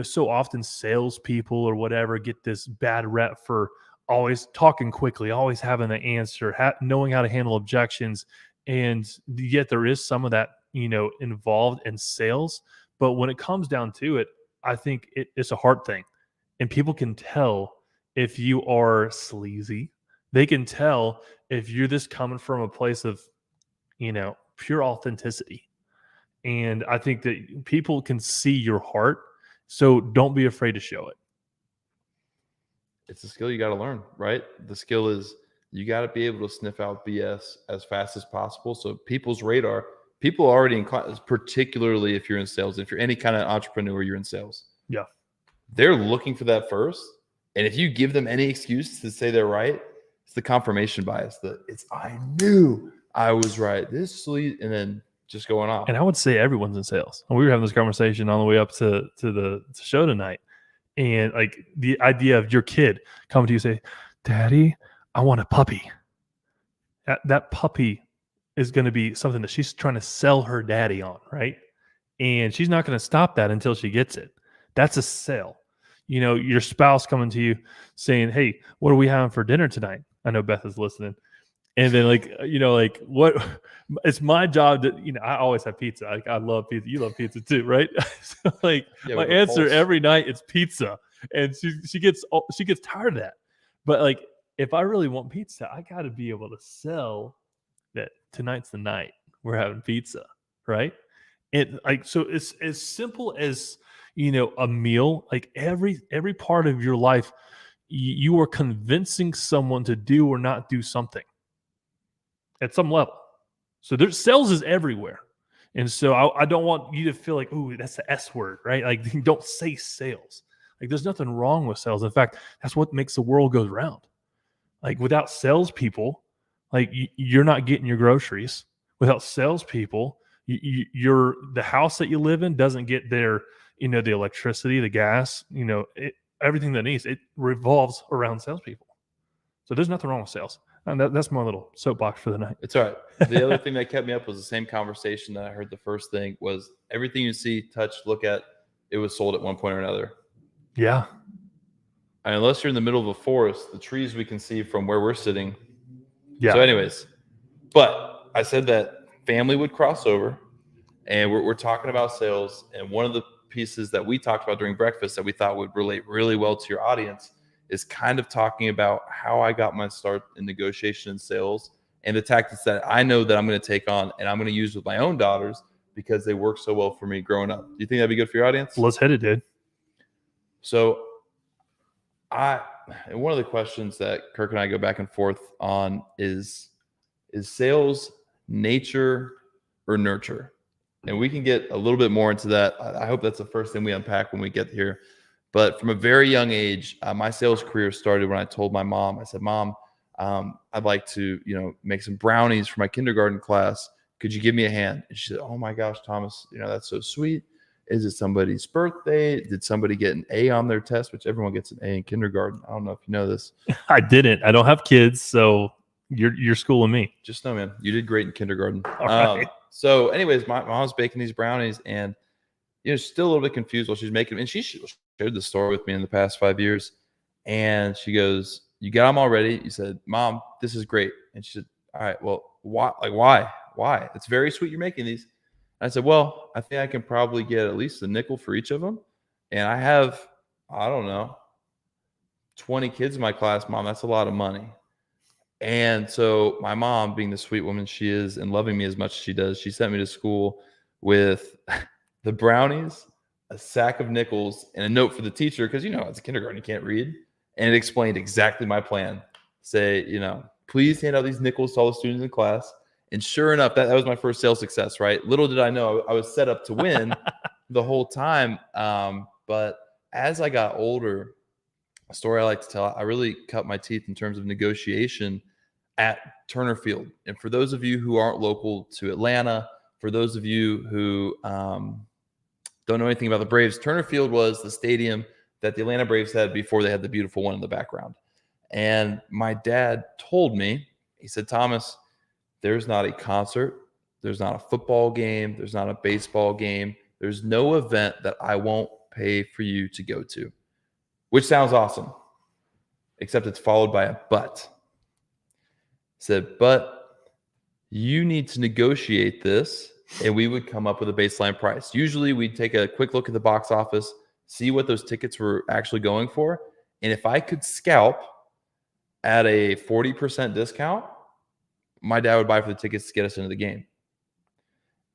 so often salespeople or whatever get this bad rep for always talking quickly, always having the answer, knowing how to handle objections. And yet there is some of that, involved in sales. But when it comes down to it, I think it's a hard thing. And people can tell if you are sleazy. They can tell if you're just coming from a place of, pure authenticity. And I think that people can see your heart. So don't be afraid to show it. It's a skill you got to learn, right? The skill is you got to be able to sniff out BS as fast as possible. So people's radar, people already in class, particularly if you're in sales, if you're any kind of entrepreneur, you're in sales. Yeah. They're looking for that first. And if you give them any excuse to say they're right, it's the confirmation bias. I knew I was right. And then just going off. And I would say everyone's in sales. And we were having this conversation on the way up to the show tonight. And like the idea of your kid coming to you and say, Daddy, I want a puppy. That puppy is going to be something that she's trying to sell her daddy on, right? And she's not going to stop that until she gets it. That's a sale. Your spouse coming to you saying, hey, what are we having for dinner tonight? I know Beth is listening. And then what it's my job to, I always have pizza. Like I love pizza. You love pizza too, right? So my answer every night is pizza. And she gets tired of that. But if I really want pizza, I got to be able to sell that tonight's the night we're having pizza, right? And so it's as simple as, a meal, like every part of your life, you are convincing someone to do or not do something at some level. So sales is everywhere. And so I don't want you to feel like, oh, that's the S word, right? Like don't say sales. Like there's nothing wrong with sales. In fact, that's what makes the world go round. Like without salespeople, you're not getting your groceries. Without salespeople, the house that you live in doesn't get the electricity, the gas, everything that needs. It revolves around salespeople. So there's nothing wrong with sales. And that's my little soapbox for the night. It's all right. The other thing that kept me up was the same conversation that I heard. The first thing was everything you see, touch, look at, it was sold at one point or another. Yeah. And unless you're in the middle of a forest, the trees we can see from where we're sitting. Yeah. So anyways, but I said that family would cross over and we're talking about sales. And one of the pieces that we talked about during breakfast that we thought would relate really well to your audience is kind of talking about how I got my start in negotiation and sales and the tactics that I know that I'm going to take on and I'm going to use with my own daughters because they work so well for me growing up. Do you think that'd be good for your audience? Let's hit it, dude. So one of the questions that Kirk and I go back and forth on is sales nature or nurture? And we can get a little bit more into that. I hope that's the first thing we unpack when we get here. But from a very young age, my sales career started when I told my mom, I said, Mom, I'd like to, make some brownies for my kindergarten class. Could you give me a hand? And she said, oh my gosh, Thomas, that's so sweet. Is it somebody's birthday? Did somebody get an A on their test? Which everyone gets an A in kindergarten. I don't know if you know this. I didn't. I don't have kids, so you're schooling me. Just know, man, you did great in kindergarten. All right. So anyways, my mom's baking these brownies and, still a little bit confused while she's making them. And she shared the story with me in the past 5 years. And she goes, you got them all ready? You said, Mom, this is great. And she said, all right, well, why? Why? It's very sweet you're making these. I said, well, I think I can probably get at least a nickel for each of them. And I have, I don't know, 20 kids in my class, Mom. That's a lot of money. And so my mom, being the sweet woman she is and loving me as much as she does, she sent me to school with the brownies, a sack of nickels, and a note for the teacher because, as a kindergarten, you can't read. And it explained exactly my plan. Say, please hand out these nickels to all the students in class. And sure enough, that was my first sales success, right? Little did I know I was set up to win the whole time. But as I got older, a story I like to tell, I really cut my teeth in terms of negotiation at Turner Field. And for those of you who aren't local to Atlanta, for those of you who don't know anything about the Braves, Turner Field was the stadium that the Atlanta Braves had before they had the beautiful one in the background. And my dad told me, he said, Thomas, there's not a concert, there's not a football game, there's not a baseball game, there's no event that I won't pay for you to go to, which sounds awesome, except it's followed by a but. He said, but you need to negotiate this, and we would come up with a baseline price. Usually we'd take a quick look at the box office, see what those tickets were actually going for, and if I could scalp at a 40% discount, my dad would buy for the tickets to get us into the game.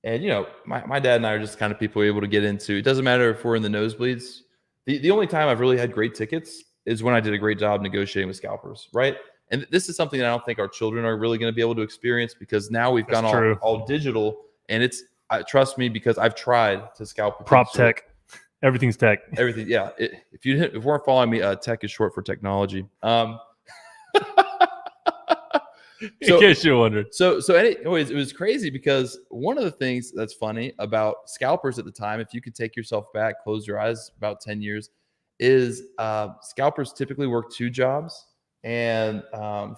And, my dad and I are just kind of people we're able to get into. It doesn't matter if we're in the nosebleeds. The only time I've really had great tickets is when I did a great job negotiating with scalpers, right? And this is something that I don't think our children are really going to be able to experience because now we've gone all digital. And trust me, because I've tried to scalp. Prop tech. Everything's tech. Everything, yeah. If you weren't following me, tech is short for technology. In case you're wondering. So anyways, it was crazy because one of the things that's funny about scalpers at the time, if you could take yourself back, close your eyes about 10 years, is scalpers typically worked 2 jobs. And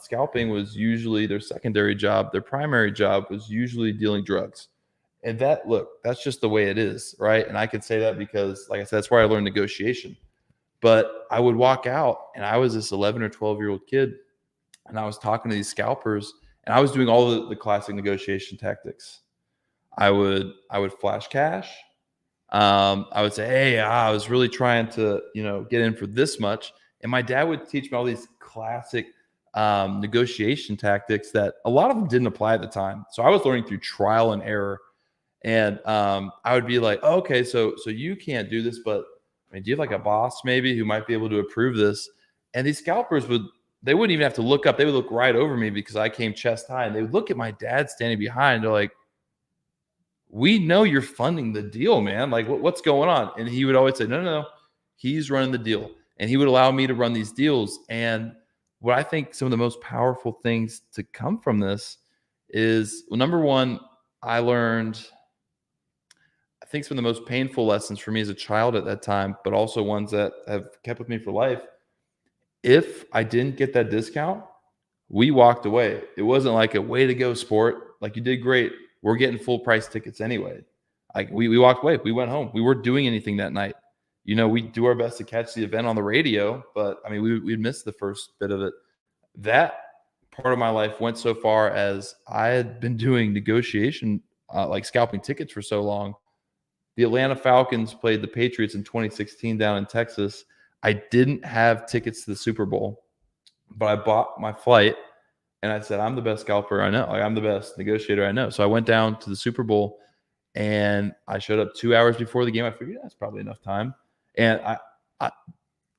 scalping was usually their secondary job. Their primary job was usually dealing drugs. And that's just the way it is, right? And I could say that because, like I said, that's where I learned negotiation. But I would walk out, and I was this 11 or 12-year-old kid, and I was talking to these scalpers, and I was doing all the classic negotiation tactics. I would flash cash. I would say, hey, I was really trying to, get in for this much. And my dad would teach me all these classic negotiation tactics that a lot of them didn't apply at the time. So I was learning through trial and error. And I would be like, oh, okay, so you can't do this, but do you have like a boss maybe who might be able to approve this? And these scalpers they wouldn't even have to look up. They would look right over me because I came chest high, and they would look at my dad standing behind. They're like, we know you're funding the deal, man. Like, what's going on? And he would always say, no, he's running the deal. And he would allow me to run these deals. And what I think some of the most powerful things to come from this is, well, number one, I learned, I think some of the most painful lessons for me as a child at that time, but also ones that have kept with me for life. If I didn't get that discount, we walked away. It wasn't like a way to go, sport. Like, you did great. We're getting full price tickets anyway. Like, we walked away. We went home. We weren't doing anything that night. We do our best to catch the event on the radio, but we'd missed the first bit of it. That part of my life went so far as I had been doing negotiation, like scalping tickets for so long. The Atlanta Falcons played the Patriots in 2016 down in Texas. I didn't have tickets to the Super Bowl, but I bought my flight, and I said, I'm the best scalper I know. Like, I'm the best negotiator I know. So I went down to the Super Bowl, and I showed up 2 hours before the game. I figured that's probably enough time. And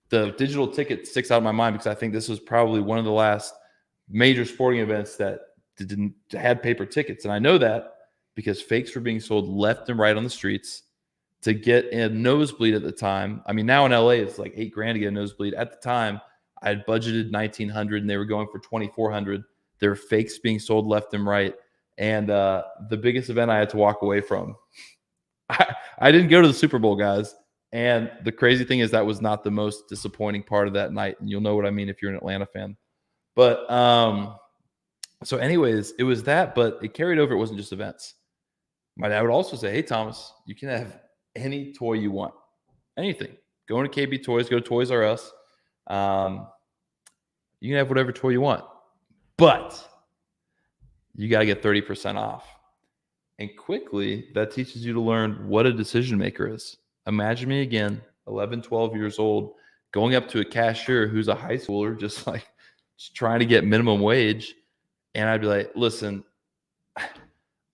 the digital ticket sticks out in my mind because I think this was probably one of the last major sporting events that had paper tickets. And I know that because fakes were being sold left and right on the streets. To get a nosebleed at the time, now in LA it's like $8,000 to get a nosebleed. At the time, I had budgeted $1,900 and they were going for $2,400. There were fakes being sold left and right. And the biggest event I had to walk away from, I didn't go to the Super Bowl, guys. And the crazy thing is that was not the most disappointing part of that night. And you'll know what I mean if you're an Atlanta fan. But so anyways, it was that, but it carried over. It wasn't just events. My dad would also say, hey, Thomas, you can have any toy you want. Anything. Go into KB Toys, go to Toys R Us. You can have whatever toy you want. But you got to get 30% off. And quickly, that teaches you to learn what a decision maker is. Imagine me again, 11, 12 years old, going up to a cashier who's a high schooler, just trying to get minimum wage. And I'd be like, listen,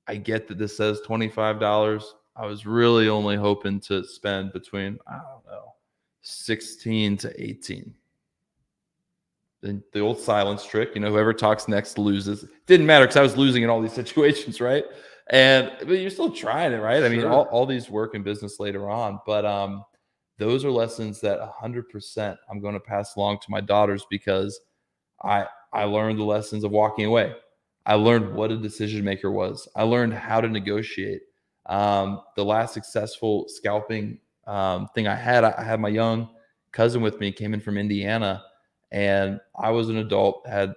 I get that this says $25. I was really only hoping to spend between, I don't know, 16 to 18. The old silence trick, whoever talks next loses. Didn't matter because I was losing in all these situations, right? But you're still trying it, right? I mean, all these work in business later on. But those are lessons that 100% I'm going to pass along to my daughters, because I learned the lessons of walking away. I learned what a decision maker was. I learned how to negotiate. The last successful scalping thing I had my young cousin with me, came in from Indiana, and I was an adult, had,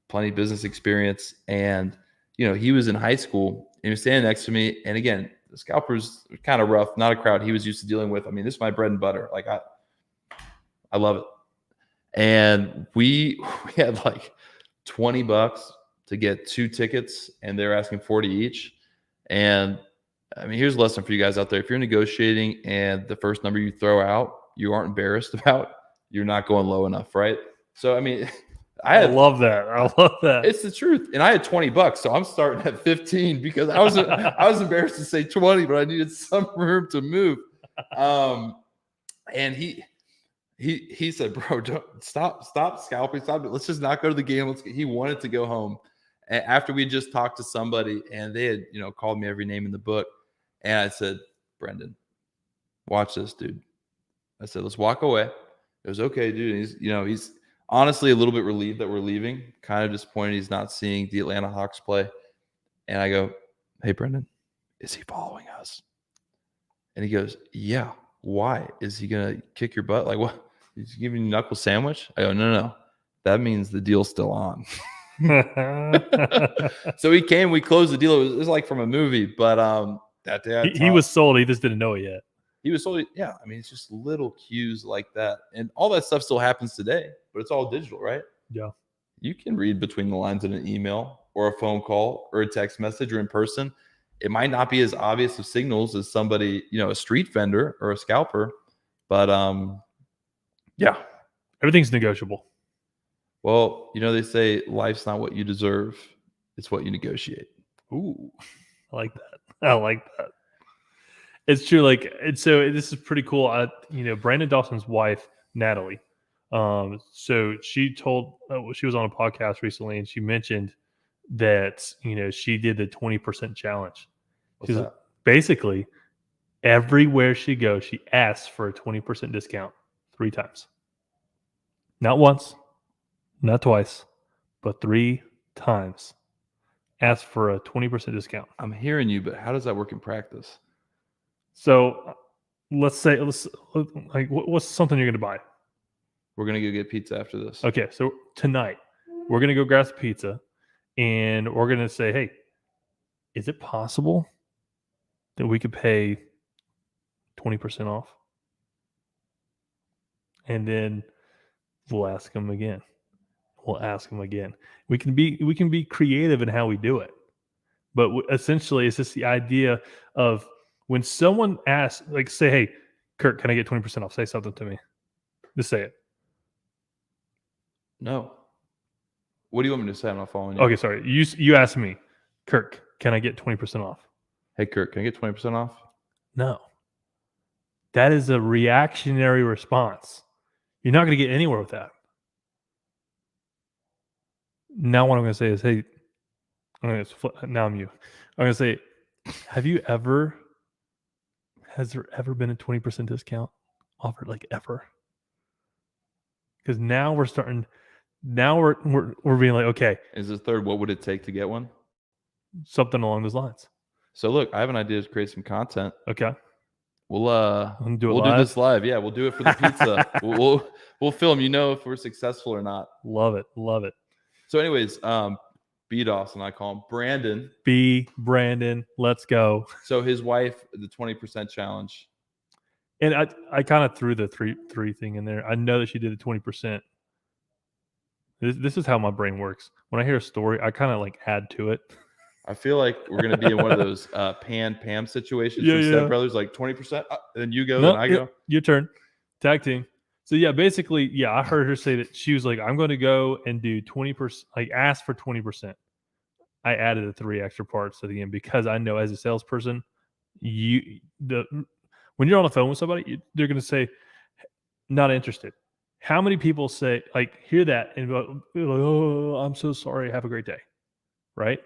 plenty of business experience. And, he was in high school and he was standing next to me. And again, the scalpers are kind of rough, not a crowd he was used to dealing with. I mean, this is my bread and butter. Like I love it. And we had like $20 to get 2 tickets, and they're asking 40 each. And I mean, here's a lesson for you guys out there. If you're negotiating and the first number you throw out, you aren't embarrassed about, you're not going low enough, right? So, I mean, I love that. I love that. It's the truth. And I had $20, so I'm starting at 15 because I was embarrassed to say 20, but I needed some room to move. And he said, bro, don't stop scalping. Stop it. Let's just not go to the game. He wanted to go home. And after we just talked to somebody, and they had, called me every name in the book. And I said, Brendan, watch this, dude. I said, let's walk away. It was okay, dude. And he's honestly a little bit relieved that we're leaving, kind of disappointed he's not seeing the Atlanta Hawks play. And I go, hey, Brendan, is he following us? And he goes, yeah. Why? Is he going to kick your butt? Like, what? He's giving you a knuckle sandwich? I go, no. That means the deal's still on. So he came, we closed the deal. It was like from a movie, but that day he was sold. He just didn't know it yet. He was sold. Yeah. I mean, it's just little cues like that. And all that stuff still happens today, but it's all digital, right? Yeah. You can read between the lines in an email or a phone call or a text message or in person. It might not be as obvious of signals as somebody, a street vendor or a scalper, but yeah. Everything's negotiable. Well, they say life's not what you deserve, it's what you negotiate. Ooh, I like that. It's true. And so this is pretty cool. Brandon Dawson's wife, Natalie. So she she was on a podcast recently, and she mentioned that, she did the 20% challenge. What's that? Basically, everywhere she goes, she asks for a 20% discount 3 times. Not once, not twice, but 3 times. Ask for a 20% discount. I'm hearing you, but how does that work in practice? So what's something you're going to buy? We're going to go get pizza after this. Okay, so tonight we're going to go grab some pizza, and we're going to say, hey, is it possible that we could pay 20% off? And then we'll ask them again. We can be creative in how we do it. But essentially, it's just the idea of when someone asks, like, say, hey, Kirk, can I get 20% off? Say something to me. Just say it. No. What do you want me to say? I'm not following you. Okay, sorry. You asked me, Kirk, can I get 20% off? Hey, Kirk, can I get 20% off? No. That is a reactionary response. You're not going to get anywhere with that. Now what I'm going to say is, hey, now I'm you. I'm going to say, has there ever been a 20% discount offered, like, ever? Because now we're starting, we're being like, okay. Is the third, what would it take to get one? Something along those lines. So look, I have an idea to create some content. Okay. We'll do this live. Yeah, we'll do it for the pizza. we'll film, if we're successful or not. Love it. So anyways, B Dawson, I call him Brandon. Brandon, let's go. So his wife, the 20% challenge. And I kind of threw the three thing in there. I know that she did the 20%. This is how my brain works. When I hear a story, I kind of like add to it. I feel like we're going to be in one of those Pam situations Yeah, from yeah. Step Brothers, like 20%, then you go, No, then I go. your turn. Tag team. So yeah, basically, yeah, I heard her say that she was like, I'm going to go and do 20%, like ask for 20%. I added the 3 extra parts to the end because I know as a salesperson, when you're on the phone with somebody, they're going to say, not interested. How many people say, like, hear that and go, oh, I'm so sorry. Have a great day. Right?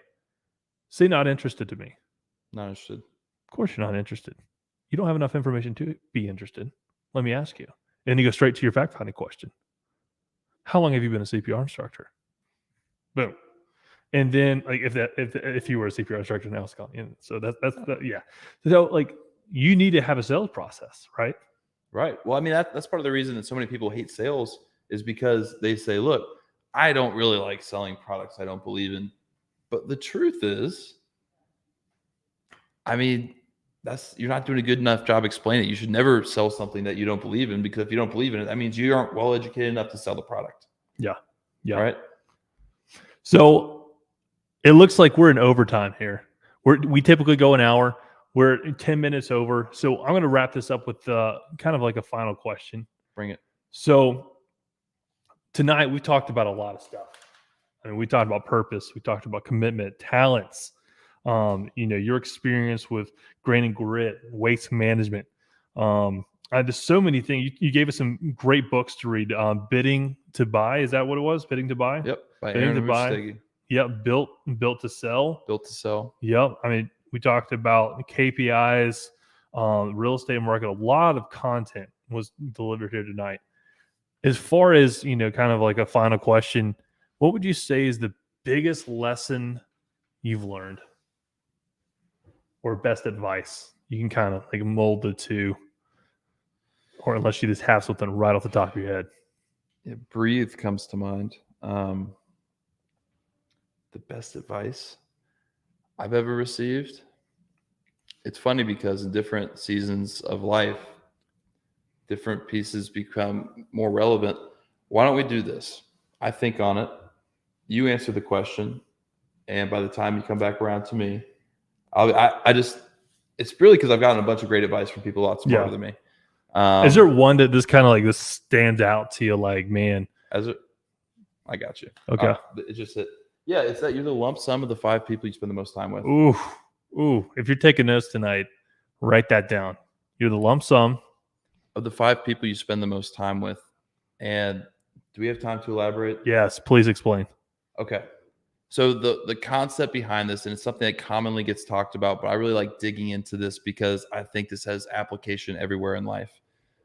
Say not interested to me. Not interested. Of course you're not interested. You don't have enough information to be interested. Let me ask you. And you go straight to your fact-finding question. How long have you been a CPR instructor? Boom. And then, like, if you were a CPR instructor now, it's gone. So yeah. So like, you need to have a sales process, right? Right. Well, I mean, that's part of the reason that so many people hate sales is because they say, look, I don't really like selling products I don't believe in. But the truth is, I mean, you're not doing a good enough job explaining it. You should never sell something that you don't believe in, because if you don't believe in it, that means you aren't well educated enough to sell the product. Yeah. Yeah. Right. So it looks like we're in overtime here. We typically go an hour. We're 10 minutes over. So I'm going to wrap this up with kind of like a final question. Bring it. So tonight we talked about a lot of stuff. I mean, we talked about purpose. We talked about commitment, talents, your experience with grain and grit, waste management. There's so many things. You gave us some great books to read. Bidding to Buy. Is that what it was? Bidding to Buy? Yep. By Bidding to Aaron Buy. Mustegi. Yep. Built to Sell. Built to Sell. Yep. I mean, we talked about KPIs, real estate market. A lot of content was delivered here tonight. As far as, kind of like a final question, what would you say is the biggest lesson you've learned, or best advice? You can kind of like mold the two, or unless you just have something right off the top of your head. Yeah, breathe comes to mind. The best advice I've ever received. It's funny because in different seasons of life, different pieces become more relevant. Why don't we do this? I think on it. You answer the question, and by the time you come back around to me, it's really because I've gotten a bunch of great advice from people a lot smarter than me. Is there one that just kind of like this stands out to you, like, man? I got you. Okay. It's just that, yeah, it's that you're the lump sum of the 5 people you spend the most time with. Ooh. If you're taking notes tonight, write that down. You're the lump sum of the 5 people you spend the most time with. And do we have time to elaborate? Yes, please explain. Okay. So the concept behind this, and it's something that commonly gets talked about, but I really like digging into this because I think this has application everywhere in life.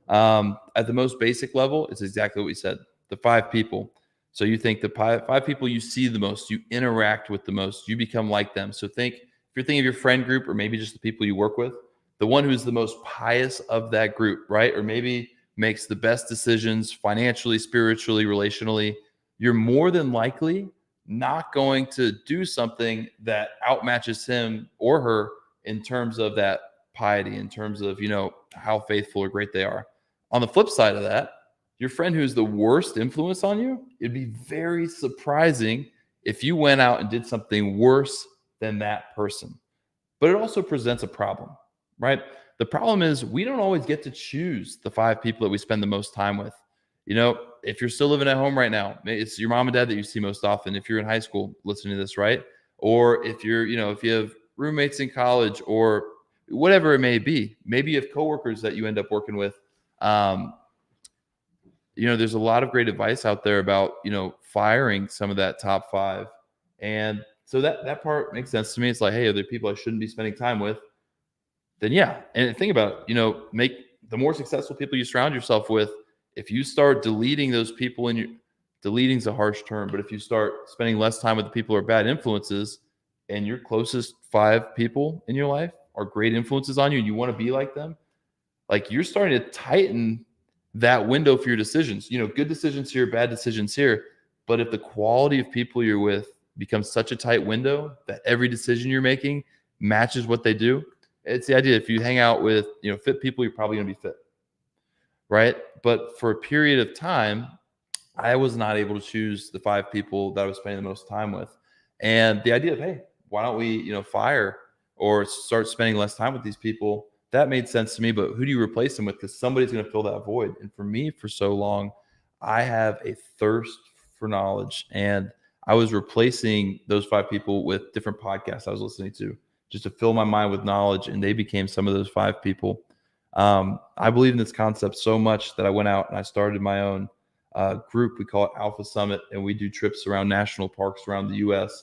At the most basic level, it's exactly what we said. The 5 people. So you think the 5 people you see the most, you interact with the most, you become like them. So if you're thinking of your friend group, or maybe just the people you work with, the one who's the most pious of that group, right? Or maybe makes the best decisions financially, spiritually, relationally, you're more than likely not going to do something that outmatches him or her in terms of that piety, in terms of, how faithful or great they are. On the flip side of that, your friend who's the worst influence on you, it'd be very surprising if you went out and did something worse than that person. But it also presents a problem, right? The problem is we don't always get to choose the 5 people that we spend the most time with. If you're still living at home right now, it's your mom and dad that you see most often. If you're in high school listening to this, right? Or if you're, if you have roommates in college or whatever it may be, maybe you have coworkers that you end up working with. There's a lot of great advice out there about, firing some of that top 5. And so that part makes sense to me. It's like, hey, are there people I shouldn't be spending time with? Then yeah. And think about it, make the more successful people you surround yourself with. If you start deleting those people, deleting's a harsh term, but if you start spending less time with the people who are bad influences, and your closest 5 people in your life are great influences on you, and you want to be like them, like you're starting to tighten that window for your decisions. Good decisions here, bad decisions here. But if the quality of people you're with becomes such a tight window that every decision you're making matches what they do, it's the idea. If you hang out with, fit people, you're probably going to be fit. Right. But for a period of time, I was not able to choose the 5 people that I was spending the most time with. And the idea of, hey, why don't we, fire or start spending less time with these people? That made sense to me, but who do you replace them with? Because somebody's going to fill that void. And for me, for so long, I have a thirst for knowledge, and I was replacing those 5 people with different podcasts I was listening to just to fill my mind with knowledge, and they became some of those 5 people. I believe in this concept so much that I went out and I started my own group. We call it Alpha Summit, and we do trips around national parks around the U.S.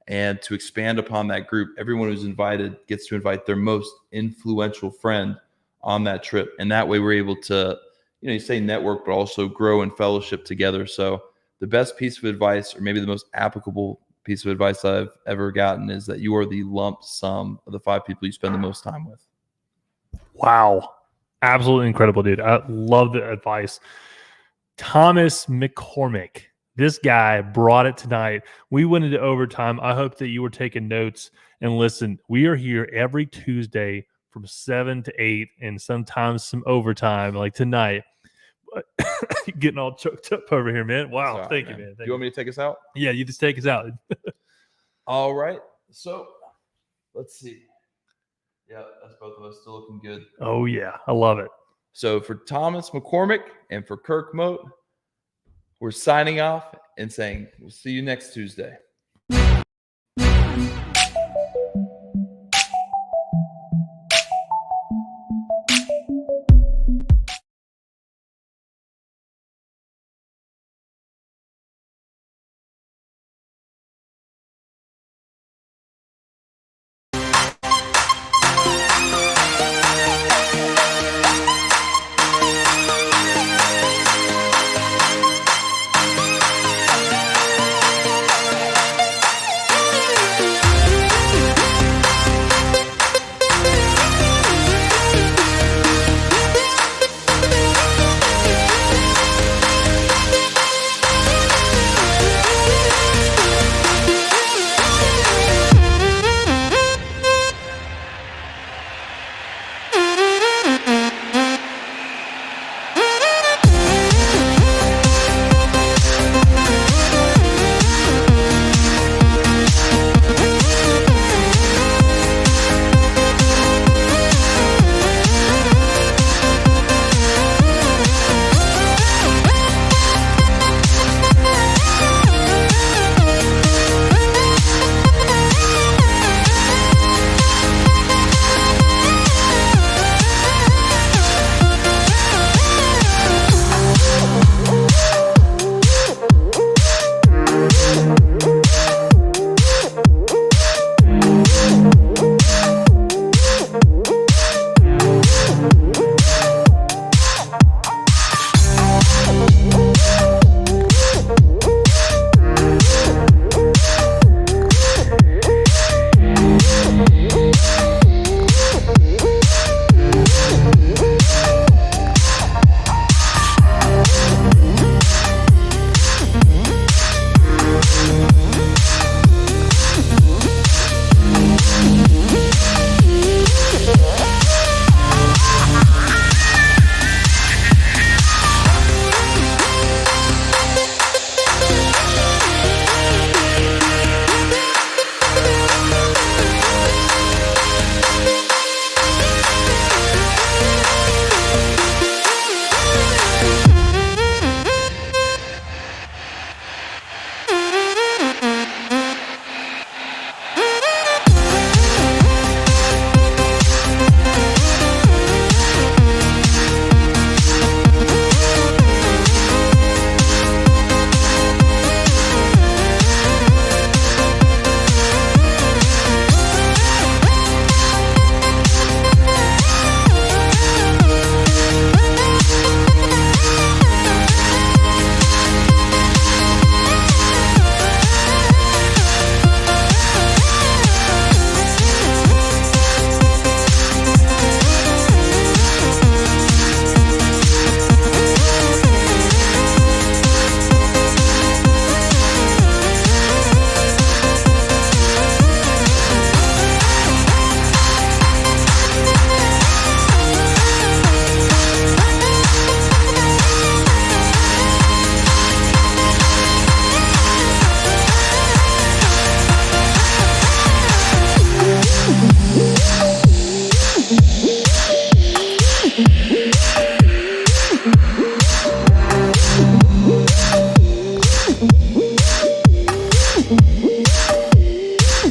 And to expand upon that group, everyone who's invited gets to invite their most influential friend on that trip. And that way we're able to, you say network, but also grow and fellowship together. So the best piece of advice, or maybe the most applicable piece of advice I've ever gotten, is that you are the lump sum of the 5 people you spend the most time with. Wow. Absolutely incredible, dude. I love the advice. Thomas McCormick. This guy brought it tonight. We went into overtime. I hope that you were taking notes. And listen, we are here every Tuesday from 7 to 8 and sometimes some overtime like tonight. Getting all choked up over here, man. Wow. Sorry, Thank man. you, man. Do you want me to take us out? Yeah, you just take us out. All right. So let's see. Yeah, that's both of us still looking good. Oh, yeah. I love it. So for Thomas McCormick and for KIRK Mote, we're signing off and saying we'll see you next Tuesday.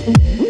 you.